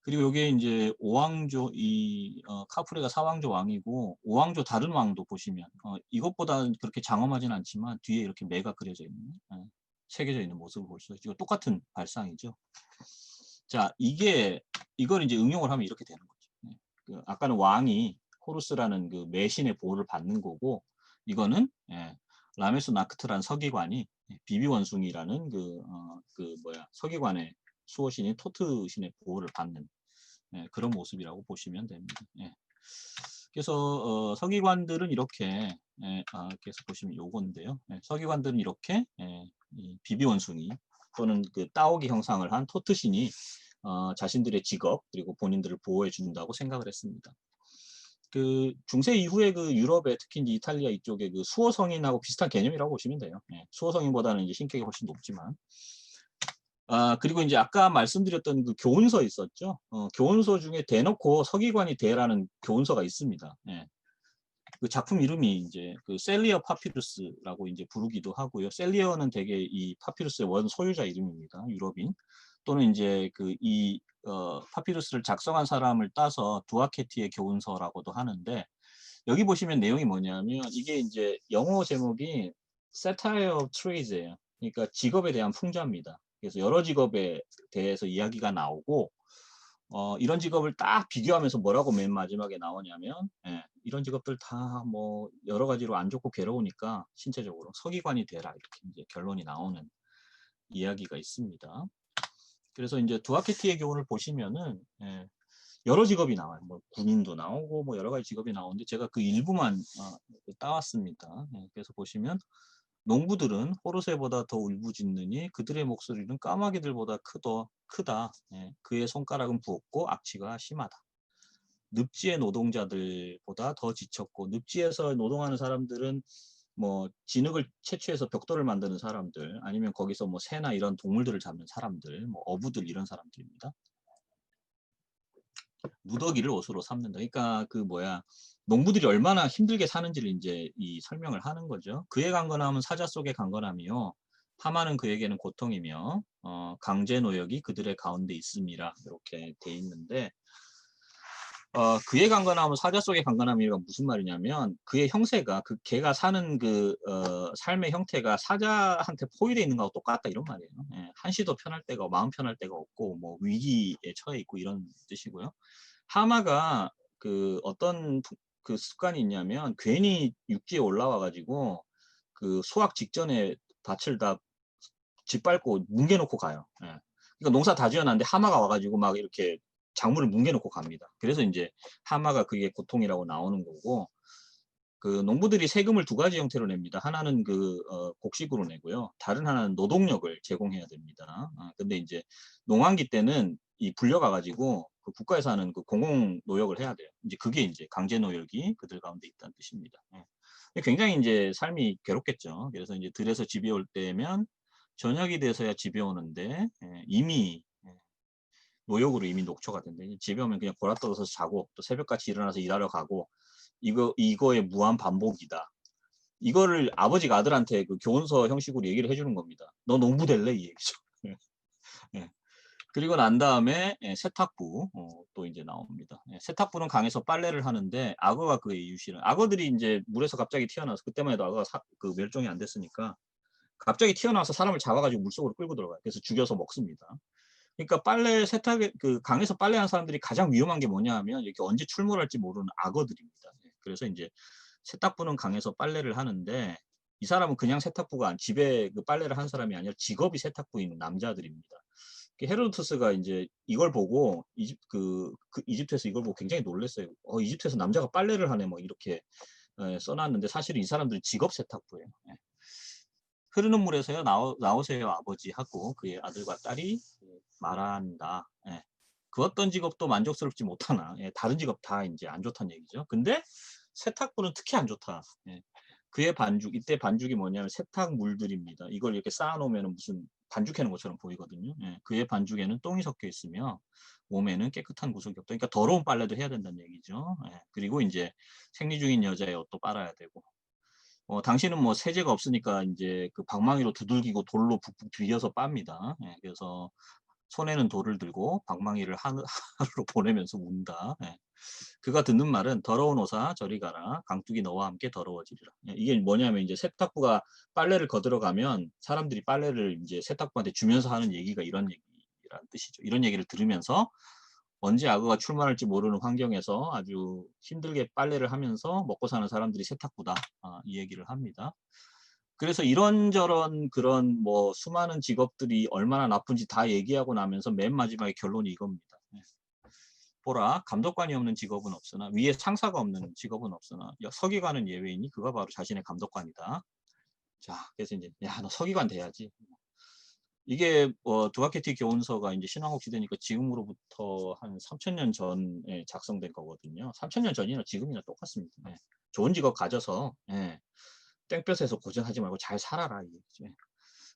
그리고 요게 인제 오왕조 카프레가 사왕조 왕이고 오왕조 다른 왕도 보시면 이것보다는 그렇게 장엄하진 않지만 뒤에 이렇게 매가 그려져 있는 새겨져 있는 모습을 볼 수 있죠. 똑같은 발상이죠. 자 이걸 인제 응용을 하면 이렇게 되는 거죠. 그 아까는 왕이 호루스라는 그 매신의 보호를 받는 거고 이거는 라메스 나크트라는 서기관이 비비원숭이라는 서기관의 수호신인 토트 신의 보호를 받는 그런 모습이라고 보시면 됩니다. 그래서 서기관들은 이렇게 그래서 보시면 요건데요. 서기관들은 이렇게 이 비비원숭이 또는 그 따오기 형상을 한 토트 신이 자신들의 직업 그리고 본인들을 보호해 준다고 생각을 했습니다. 그 중세 이후에 그 유럽에 특히 이제 이탈리아 이쪽에 그 수호 성인하고 비슷한 개념이라고 보시면 돼요. 수호 성인보다는 이제 신격이 훨씬 높지만. 그리고 이제 아까 말씀드렸던 그 교훈서 있었죠. 교훈서 중에 대놓고 서기관이 되라는 교훈서가 있습니다. 그 작품 이름이 이제 그 셀리어 파피루스라고 이제 부르기도 하고요. 셀리어는 되게 이 파피루스의 원 소유자 이름입니다. 유럽인 또는 이제 파피루스를 작성한 사람을 따서 두아케티의 교훈서라고도 하는데 여기 보시면 내용이 뭐냐면 이게 이제 영어 제목이 Satire of Trades예요. 그러니까 직업에 대한 풍자입니다. 그래서 여러 직업에 대해서 이야기가 나오고 이런 직업을 딱 비교하면서 뭐라고 맨 마지막에 나오냐면 이런 직업들 다 뭐 여러 가지로 안 좋고 괴로우니까 신체적으로 서기관이 되라 이렇게 이제 결론이 나오는 이야기가 있습니다. 그래서 이제 두아케티의 교훈을 보시면은 여러 직업이 나와요. 뭐 군인도 나오고 뭐 여러 가지 직업이 나오는데 제가 그 일부만 따왔습니다. 그래서 보시면 농부들은 호르세보다 더 울부짖느니 그들의 목소리는 까마귀들보다 크다. 그의 손가락은 부었고 악취가 심하다. 늪지의 노동자들보다 더 지쳤고 늪지에서 노동하는 사람들은 뭐 진흙을 채취해서 벽돌을 만드는 사람들 아니면 거기서 뭐 새나 이런 동물들을 잡는 사람들 뭐 어부들 이런 사람들입니다. 누더기를 옷으로 삼는다. 그러니까 농부들이 얼마나 힘들게 사는지를 이제 이 설명을 하는 거죠. 그의 강건함은 사자 속의 강건함이요. 하마는 그에게는 고통이며 강제 노역이 그들의 가운데 있음이라 이렇게 돼 있는데 그의 강건함은 사자 속의 강건함이가 무슨 말이냐면 그의 형세가 걔가 사는 삶의 형태가 사자한테 포위되어 있는 거하고 똑같다 이런 말이에요. 한시도 편할 때가 마음 편할 때가 없고 뭐 위기에 처해 있고 이런 뜻이고요. 하마가 어떤 그 습관이 있냐면 괜히 육지에 올라와 가지고 그 수확 직전에 밭을 다 짓밟고 뭉개놓고 가요. 그러니까 농사 다 지어놨는데 하마가 와가지고 막 이렇게 작물을 뭉개놓고 갑니다. 그래서 이제 하마가 그게 고통이라고 나오는 거고 그 농부들이 세금을 두 가지 형태로 냅니다. 하나는 곡식으로 내고요. 다른 하나는 노동력을 제공해야 됩니다. 근데 이제 농한기 때는 이 불려가 가지고 그 국가에서 하는 그 공공 노역을 해야 돼요. 이제 그게 이제 강제 노역이 그들 가운데 있다는 뜻입니다. 굉장히 이제 삶이 괴롭겠죠. 그래서 이제 들에서 집에 올 때면 저녁이 돼서야 집에 오는데 이미 노역으로 이미 녹초가 된대. 집에 오면 그냥 골아떨어서 자고 또 새벽같이 일어나서 일하러 가고 이거의 무한 반복이다. 이거를 아버지가 아들한테 그 교훈서 형식으로 얘기를 해주는 겁니다. 너 농부 될래? 이 얘기죠. 예. 그리고 난 다음에 세탁부 또 이제 나옵니다. 세탁부는 강에서 빨래를 하는데 악어가 그의 이웃이라. 악어들이 이제 물에서 갑자기 튀어나와서 그때만 해도 악어가 멸종이 안 됐으니까 갑자기 튀어나와서 사람을 잡아가지고 물속으로 끌고 들어가요. 그래서 죽여서 먹습니다. 그러니까 강에서 빨래하는 사람들이 가장 위험한 게 뭐냐 하면 이렇게 언제 출몰할지 모르는 악어들입니다. 그래서 이제 세탁부는 강에서 빨래를 하는데 이 사람은 그냥 세탁부가 집에 빨래를 한 사람이 아니라 직업이 세탁부인 남자들입니다. 헤로도투스가 이제 이걸 보고 이집트에서 이걸 보고 굉장히 놀랐어요. 이집트에서 남자가 빨래를 하네 뭐 이렇게 써놨는데 사실은 이 사람들은 직업 세탁부예요. 흐르는 물에서요 나오세요 아버지 하고 그의 아들과 딸이 말한다. 그 어떤 직업도 만족스럽지 못하나 다른 직업 다 이제 안 좋다는 얘기죠. 근데 세탁부는 특히 안 좋다. 그의 이때 반죽이 뭐냐면 세탁물들입니다. 이걸 이렇게 쌓아놓으면 무슨 반죽해놓은 것처럼 보이거든요. 그의 반죽에는 똥이 섞여 있으며 몸에는 깨끗한 구석이 없다. 그러니까 더러운 빨래도 해야 된다는 얘기죠. 그리고 이제 생리 중인 여자의 옷도 빨아야 되고 당신은 뭐 세제가 없으니까 이제 그 방망이로 두들기고 돌로 북북 뒤져서 빱니다. 그래서 손에는 돌을 들고 방망이를 하루로 보내면서 운다. 예. 그가 듣는 말은 더러운 옷아 저리 가라. 강둑이 너와 함께 더러워지리라. 예, 이게 뭐냐면 이제 세탁부가 빨래를 거들어가면 사람들이 빨래를 이제 세탁부한테 주면서 하는 얘기가 이런 얘기라는 뜻이죠. 이런 얘기를 들으면서 언제 악어가 출마할지 모르는 환경에서 아주 힘들게 빨래를 하면서 먹고 사는 사람들이 세탁부다. 이 얘기를 합니다. 그래서 이런저런 그런 뭐 수많은 직업들이 얼마나 나쁜지 다 얘기하고 나면서 맨 마지막에 결론이 이겁니다. 예. 보라, 감독관이 없는 직업은 없으나 위에 상사가 없는 직업은 없으나 서기관은 예외이니 그가 바로 자신의 감독관이다. 자, 그래서 이제 야, 너 서기관 돼야지. 이게 두카케티 교훈서가 이제 신왕국 시대니까 지금으로부터 한 3,000년 전에 작성된 거거든요. 3,000년 전이나 지금이나 똑같습니다. 예. 좋은 직업 가져서 예. 땡볕에서 고생하지 말고 잘 살아라. 이게.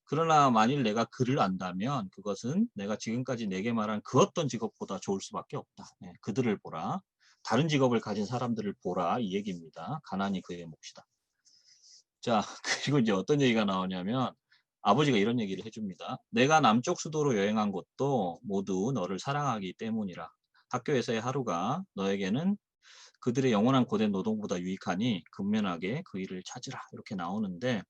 그러나 만일 내가 글을 안다면 그것은 내가 지금까지 내게 말한 그 어떤 직업보다 좋을 수밖에 없다. 예. 그들을 보라. 다른 직업을 가진 사람들을 보라. 이 얘기입니다. 가난이 그의 몫이다. 자, 그리고 이제 어떤 얘기가 나오냐면 아버지가 이런 얘기를 해줍니다. 내가 남쪽 수도로 여행한 것도 모두 너를 사랑하기 때문이라. 학교에서의 하루가 너에게는 그들의 영원한 고된 노동보다 유익하니 근면하게 그 일을 찾으라. 이렇게 나오는데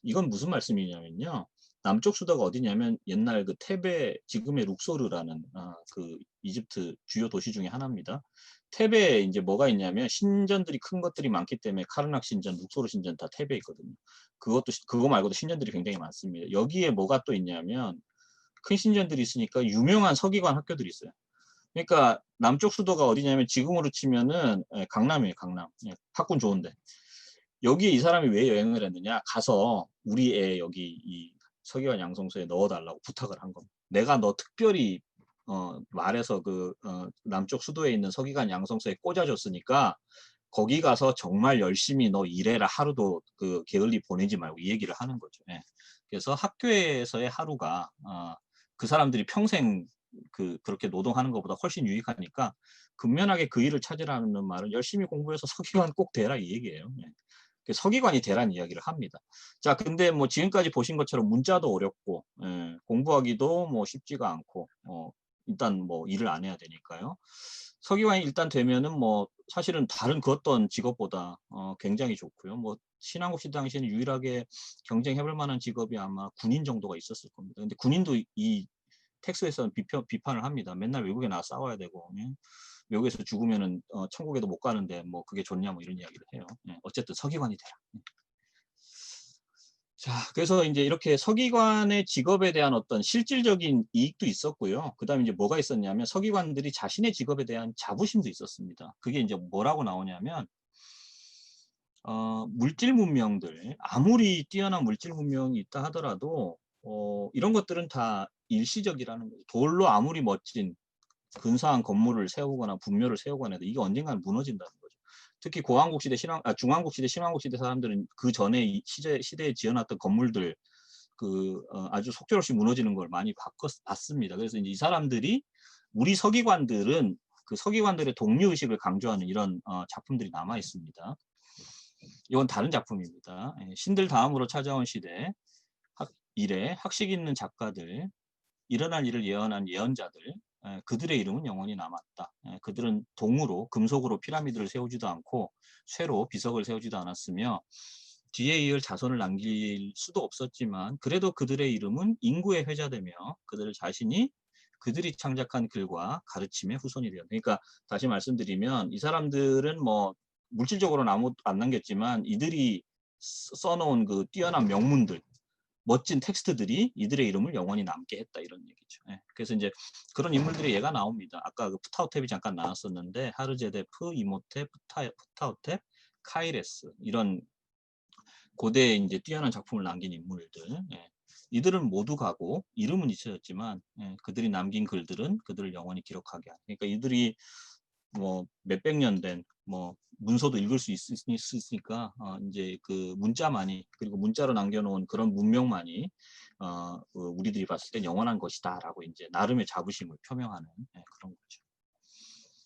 이건 무슨 말씀이냐면요. 남쪽 수도가 어디냐면 옛날 그 테베, 지금의 룩소르라는 그 이집트 주요 도시 중에 하나입니다. 테베에 이제 뭐가 있냐면 신전들이 큰 것들이 많기 때문에 카르낙 신전, 룩소르 신전 다 테베에 있거든요. 그거 말고도 신전들이 굉장히 많습니다. 여기에 뭐가 또 있냐면 큰 신전들이 있으니까 유명한 서기관 학교들이 있어요. 그러니까 남쪽 수도가 어디냐면 지금으로 치면은 강남이에요, 강남. 예, 학군 좋은데. 여기에 이 사람이 왜 여행을 했느냐? 가서 우리 애 여기 이 서기관 양성소에 넣어달라고 부탁을 한 겁니다. 내가 너 특별히 말해서 남쪽 수도에 있는 서기관 양성소에 꽂아줬으니까 거기 가서 정말 열심히 너 일해라. 하루도 그 게을리 보내지 말고 이 얘기를 하는 거죠. 예. 그래서 학교에서의 하루가 그 사람들이 평생 그렇게 노동하는 것보다 훨씬 유익하니까 근면하게 그 일을 찾으라는 말은 열심히 공부해서 서기관 꼭 되라 이 얘기예요. 예. 서기관이 되라는 이야기를 합니다. 자, 근데 뭐 지금까지 보신 것처럼 문자도 어렵고 공부하기도 뭐 쉽지가 않고 일단 뭐 일을 안 해야 되니까요. 서기관이 일단 되면은 뭐 사실은 다른 그 어떤 직업보다 굉장히 좋고요. 뭐 신한국 시대 당시에는 유일하게 경쟁해볼 만한 직업이 아마 군인 정도가 있었을 겁니다. 근데 군인도 이 텍스에서는 비판을 합니다. 맨날 외국에 나가 싸워야 되고 외국에서 죽으면은 천국에도 못 가는데 뭐 그게 좋냐 뭐 이런 이야기를 해요. 어쨌든 서기관이 되라. 자, 그래서 이제 이렇게 서기관의 직업에 대한 어떤 실질적인 이익도 있었고요. 그다음에 이제 뭐가 있었냐면 서기관들이 자신의 직업에 대한 자부심도 있었습니다. 그게 이제 뭐라고 나오냐면 물질 문명들 아무리 뛰어난 물질 문명이 있다 하더라도 이런 것들은 다 일시적이라는 거죠. 돌로 아무리 멋진 근사한 건물을 세우거나 분묘를 세우거나 해도 이게 언젠가는 무너진다는 거죠. 특히 고왕국 시대, 중왕국 시대, 신왕국 시대 사람들은 그 전에 시대에 지어놨던 건물들 아주 속절없이 무너지는 걸 많이 봤습니다. 그래서 이제 이 사람들이 우리 서기관들은 그 서기관들의 독립의식을 강조하는 이런 작품들이 남아 있습니다. 이건 다른 작품입니다. 신들 다음으로 찾아온 시대, 이래 학식 있는 작가들, 일어날 일을 예언한 예언자들, 그들의 이름은 영원히 남았다. 그들은 동으로 금속으로 피라미드를 세우지도 않고 쇠로 비석을 세우지도 않았으며 뒤에 이을 자손을 남길 수도 없었지만 그래도 그들의 이름은 인구에 회자되며 그들 자신이 그들이 창작한 글과 가르침의 후손이 되었다. 그러니까 다시 말씀드리면 이 사람들은 뭐 물질적으로는 아무것도 안 남겼지만 이들이 써놓은 그 뛰어난 명문들 멋진 텍스트들이 이들의 이름을 영원히 남게 했다 이런 얘기죠. 그래서 이제 그런 인물들의 예가 나옵니다. 아까 그 프타호텝이 잠깐 나왔었는데 하르제데프, 이모텝, 프타호텝, 카이레스 이런 고대에 이제 뛰어난 작품을 남긴 인물들. 이들은 모두 가고 이름은 잊혀졌지만 그들이 남긴 글들은 그들을 영원히 기록하게 하는. 그러니까 이들이 뭐 몇백 년 된 뭐 문서도 읽을 수 있으니까 이제 그 문자만이 그리고 문자로 남겨놓은 그런 문명만이 우리들이 봤을 때 영원한 것이다라고 이제 나름의 자부심을 표명하는 그런 거죠.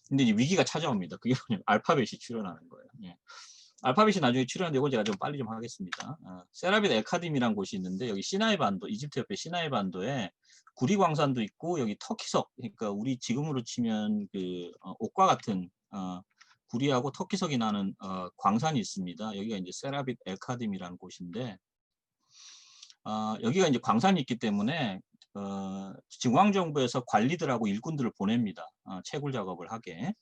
근데 이제 위기가 찾아옵니다. 그게 뭐냐면 알파벳이 출현하는 거예요. 알파벳이 나중에 출연하는데 이거 제가 좀 빨리 좀 하겠습니다. 세라빗 엘카딤이라는 곳이 있는데 여기 시나이 반도, 이집트 옆에 시나이 반도에 구리 광산도 있고 여기 터키석, 그러니까 우리 지금으로 치면 그 옥과 같은 구리하고 터키석이 나는 광산이 있습니다. 여기가 이제 세라빗 엘카딤이라는 곳인데 여기가 이제 광산이 있기 때문에 중앙정부에서 관리들하고 일꾼들을 보냅니다. 채굴 작업을 하게.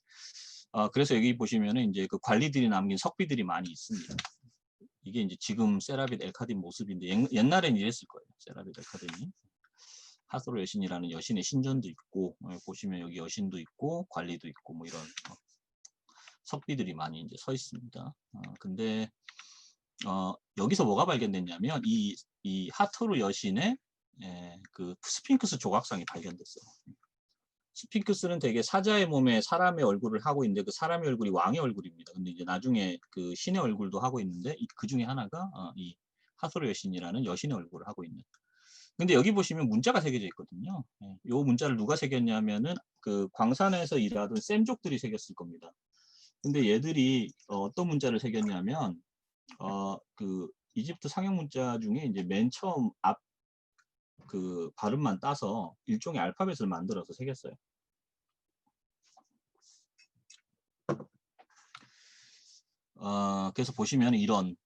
그래서 여기 보시면은 이제 그 관리들이 남긴 석비들이 많이 있습니다. 이게 이제 지금 세라빗 엘카딤 모습인데 옛날엔 이랬을 거예요. 세라빗 엘카딤이. 하스로 여신이라는 여신의 신전도 있고 보시면 여기 여신도 있고 관리도 있고 뭐 이런 석비들이 많이 이제 서 있습니다. 근데 여기서 뭐가 발견됐냐면 이 하토르 여신의 그 스핑크스 조각상이 발견됐어요. 스핑크스는 되게 사자의 몸에 사람의 얼굴을 하고 있는데 그 사람의 얼굴이 왕의 얼굴입니다. 근데 이제 나중에 그 신의 얼굴도 하고 있는데 그 중에 하나가 이 하토르 여신이라는 여신의 얼굴을 하고 있는. 근데 여기 보시면 문자가 새겨져 있거든요. 이 문자를 누가 새겼냐면은 그 광산에서 일하던 쌤족들이 새겼을 겁니다. 근데 얘들이 어떤 문자를 새겼냐면 그 이집트 상형 문자 중에 이제 맨 처음 앞 그 발음만 따서 일종의 알파벳을 만들어서 새겼어요. 그래서 보시면 이런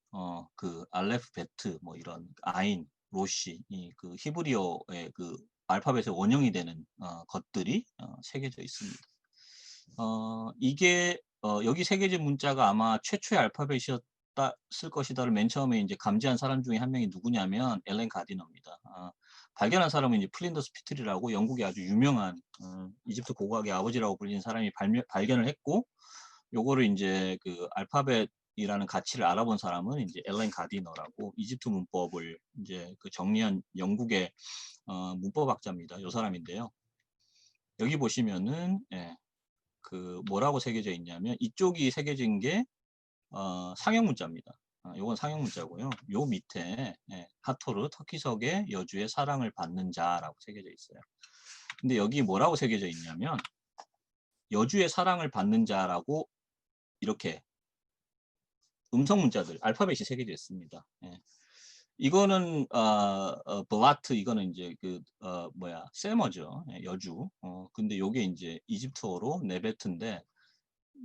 그 알레프 베트 뭐 이런 아인 로시 그 히브리어의 그 알파벳의 원형이 되는 것들이 새겨져 있습니다. 이게 여기 새겨진 문자가 아마 최초의 알파벳이었을 것이다를 맨 처음에 이제 감지한 사람 중에 한 명이 누구냐면 엘렌 가디너입니다. 발견한 사람은 이제 플린더스 피트리라고 영국의 아주 유명한 이집트 고고학의 아버지라고 불리는 사람이 발견을 했고, 요거를 이제 그 알파벳이라는 가치를 알아본 사람은 이제 엘렌 가디너라고 이집트 문법을 이제 그 정리한 영국의 문법학자입니다. 요 사람인데요. 여기 보시면은 그 뭐라고 새겨져 있냐면 이쪽이 새겨진 게 상형 문자입니다. 요건 상형 문자고요. 요 밑에 하토르 터키석의 여주의 사랑을 받는 자라고 새겨져 있어요. 근데 여기 뭐라고 새겨져 있냐면 여주의 사랑을 받는 자라고 이렇게 음성 문자들 알파벳이 새겨져 있습니다. 이거는 블라트 이거는 이제 그 뭐야 세머죠. 여주. 근데 요게 이제 이집트어로 네베트인데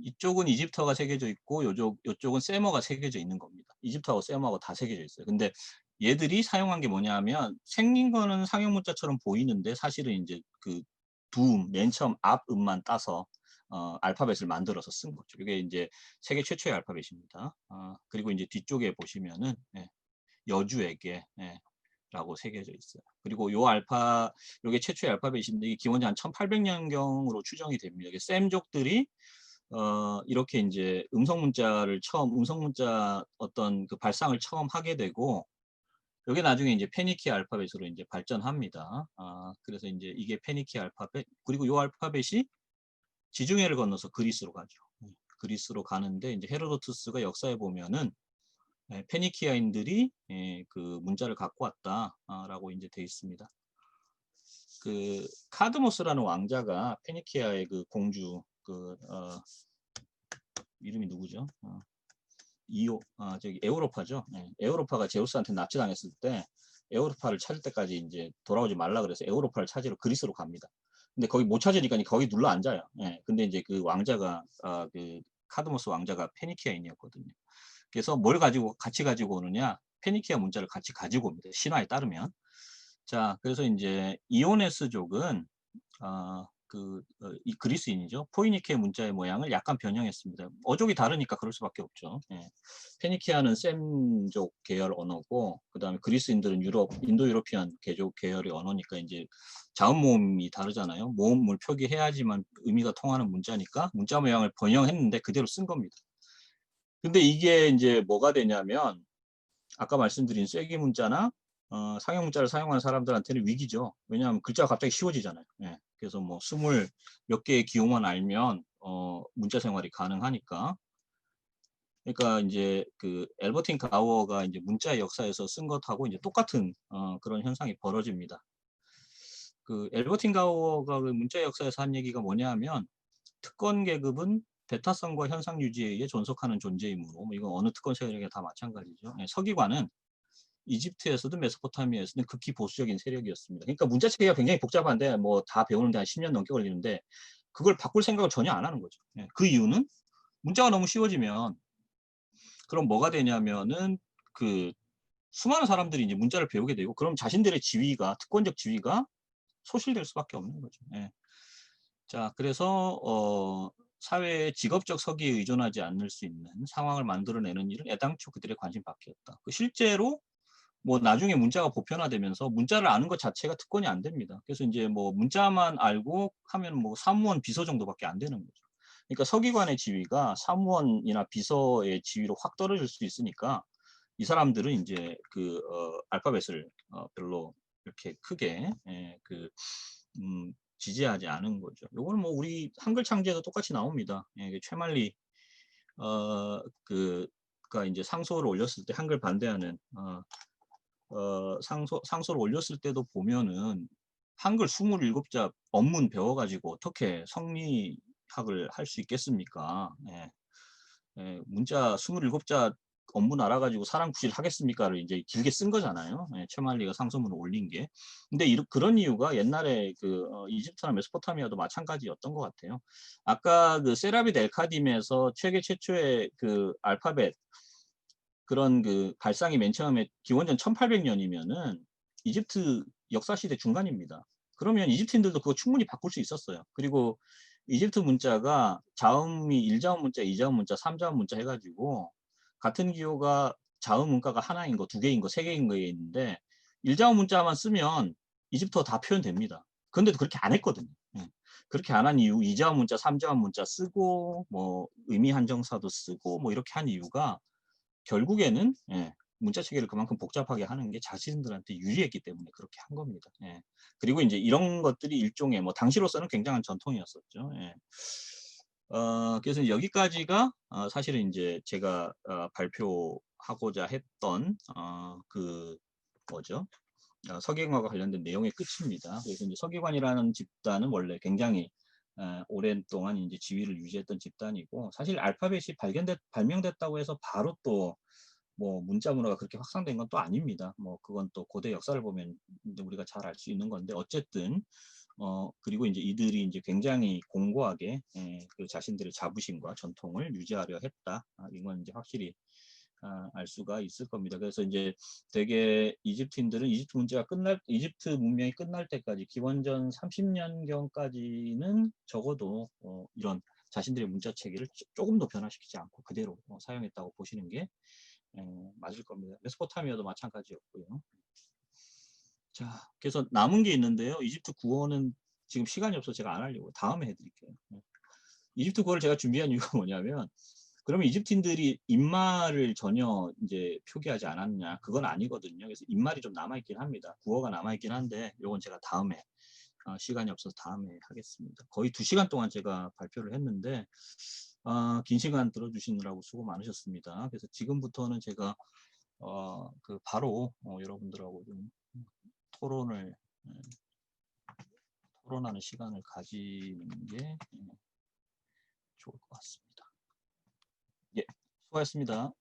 이쪽은 이집트어가 새겨져 있고 요쪽은 세머가 새겨져 있는 겁니다. 이집트어하고 세머하고 다 새겨져 있어요. 근데 얘들이 사용한 게 뭐냐면 생긴 거는 상형 문자처럼 보이는데 사실은 이제 그 맨 처음 앞 음만 따서 알파벳을 만들어서 쓴 거죠. 이게 이제 세계 최초의 알파벳입니다. 그리고 이제 뒤쪽에 보시면은 여주에게 라고 새겨져 있어요. 그리고 요게 최초의 알파벳인데 이게 기원전 한 1800년경으로 추정이 됩니다. 이게 셈족들이 이렇게 이제 음성 문자 어떤 그 발상을 처음 하게 되고, 요게 나중에 이제 페니키 알파벳으로 이제 발전합니다. 그래서 이제 이게 페니키 알파벳, 그리고 요 알파벳이 지중해를 건너서 그리스로 가죠. 그리스로 가는데 이제 헤로도투스가 역사에 보면은 페니키아인들이 그 문자를 갖고 왔다라고 이제 돼 있습니다. 그 카드모스라는 왕자가 페니키아의 그 공주 이름이 누구죠? 저기 에우로파죠. 에우로파가 제우스한테 납치당했을 때 에우로파를 찾을 때까지 이제 돌아오지 말라 그래서 에우로파를 찾으러 그리스로 갑니다. 근데 거기 못 찾으니까 거기 눌러 앉아요. 근데 이제 그 왕자가 그 카드모스 왕자가 페니키아인이었거든요. 그래서 뭘 같이 가지고 오느냐? 페니키아 문자를 같이 가지고 옵니다. 신화에 따르면. 자, 그래서 이제 이오네스족은 이 그리스인이죠. 포이니케 문자의 모양을 약간 변형했습니다. 어족이 다르니까 그럴 수밖에 없죠. 페니키아는 셈족 계열 언어고, 그 다음에 그리스인들은 인도 유로피안 계열의 언어니까 이제 자음 모음이 다르잖아요. 모음을 표기해야지만 의미가 통하는 문자니까 문자 모양을 변형했는데 그대로 쓴 겁니다. 근데 이게 이제 뭐가 되냐면 아까 말씀드린 쐐기 문자나 상형 문자를 사용하는 사람들한테는 위기죠. 왜냐하면 글자가 갑자기 쉬워지잖아요. 그래서 뭐 20몇 개의 기호만 알면 문자 생활이 가능하니까. 그러니까 이제 그 엘버틴 가워가 이제 문자의 역사에서 쓴 것하고 이제 똑같은 그런 현상이 벌어집니다. 그 엘버틴 가워가 그 문자 역사에서 한 얘기가 뭐냐면 특권 계급은 배타성과 현상 유지에 의해 존속하는 존재이므로 뭐 이건 어느 특권 세력에 다 마찬가지죠. 예, 서기관은 이집트에서도 메소포타미아에서는 극히 보수적인 세력이었습니다. 그러니까 문자 체계가 굉장히 복잡한데 뭐 다 배우는데 한 10년 넘게 걸리는데 그걸 바꿀 생각을 전혀 안 하는 거죠. 예, 그 이유는 문자가 너무 쉬워지면 그럼 뭐가 되냐면은 그 수많은 사람들이 이제 문자를 배우게 되고 그럼 자신들의 지위가 특권적 지위가 소실될 수밖에 없는 거죠. 예. 자, 그래서 사회의 직업적 서기에 의존하지 않을 수 있는 상황을 만들어내는 일은 애당초 그들의 관심 밖이었다. 실제로 뭐 나중에 문자가 보편화되면서 문자를 아는 것 자체가 특권이 안 됩니다. 그래서 이제 뭐 문자만 알고 하면 뭐 사무원 비서 정도밖에 안 되는 거죠. 그러니까 서기관의 지위가 사무원이나 비서의 지위로 확 떨어질 수 있으니까 이 사람들은 이제 그 알파벳을 별로 이렇게 크게 지지하지 않은 거죠. 요거는 뭐 우리 한글 창제도 똑같이 나옵니다. 예, 최만리 그가 이제 상소를 올렸을 때 한글 반대하는 상소를 올렸을 때도 보면은 한글 27자 언문 배워가지고 어떻게 성리학을 할 수 있겠습니까? 예. 예, 문자 27자 업문 알아가지고 사람 구실 하겠습니까를 이제 길게 쓴 거잖아요. 예, 최만리가 상소문을 올린 게. 근데 그런 이유가 옛날에 이집트나 메소포타미아도 마찬가지였던 것 같아요. 아까 그 세라빗 엘카딤에서 세계 최초의 그 알파벳 그런 그 발상이 맨 처음에 기원전 1800년이면은 이집트 역사시대 중간입니다. 그러면 이집트인들도 그거 충분히 바꿀 수 있었어요. 그리고 이집트 문자가 자음이 1자음 문자, 2자음 문자, 3자음 문자 해가지고 같은 기호가 자음 문자가 하나인 거, 두 개인 거, 세 개인 거에 있는데 1자음 문자만 쓰면 이집트어 다 표현됩니다. 그런데도 그렇게 안 했거든요. 예. 그렇게 안 한 이유, 2자음 문자, 3자음 문자 쓰고 뭐 의미 한정사도 쓰고 뭐 이렇게 한 이유가 결국에는 예, 문자 체계를 그만큼 복잡하게 하는 게 자신들한테 유리했기 때문에 그렇게 한 겁니다. 예. 그리고 이제 이런 것들이 일종의 뭐 당시로서는 굉장한 전통이었었죠. 예. 그래서 여기까지가 사실은 이제 제가 발표하고자 했던 그 뭐죠? 서기관과 관련된 내용의 끝입니다. 그래서 이제 서기관이라는 집단은 원래 굉장히 오랜 동안 이제 지위를 유지했던 집단이고 사실 알파벳이 발명됐다고 해서 바로 또 뭐 문자 문화가 그렇게 확산된 건 또 아닙니다. 뭐 그건 또 고대 역사를 보면 우리가 잘 알 수 있는 건데 어쨌든 그리고 이제 이들이 이제 굉장히 공고하게 그 자신들의 자부심과 전통을 유지하려 했다. 이건 이제 확실히 알 수가 있을 겁니다. 그래서 이제 되게 이집트인들은 이집트 문명이 끝날 때까지 기원전 30년경까지는 적어도 이런 자신들의 문자 체계를 조금 더 변화시키지 않고 그대로 사용했다고 보시는 게 맞을 겁니다. 메소포타미아도 마찬가지였고요. 자, 그래서 남은 게 있는데요. 이집트 구어는 지금 시간이 없어서 제가 안 하려고 다음에 해드릴게요. 이집트 구어를 제가 준비한 이유가 뭐냐면 그러면 이집트인들이 입말을 전혀 이제 표기하지 않았냐? 그건 아니거든요. 그래서 입말이 좀 남아있긴 합니다. 구어가 남아있긴 한데 요건 제가 다음에 시간이 없어서 다음에 하겠습니다. 거의 2시간 동안 제가 발표를 했는데 긴 시간 들어주시느라고 수고 많으셨습니다. 그래서 지금부터는 제가 바로 여러분들하고 좀 토론을 토론하는 시간을 가지는 게 좋을 것 같습니다. 예, 수고하셨습니다.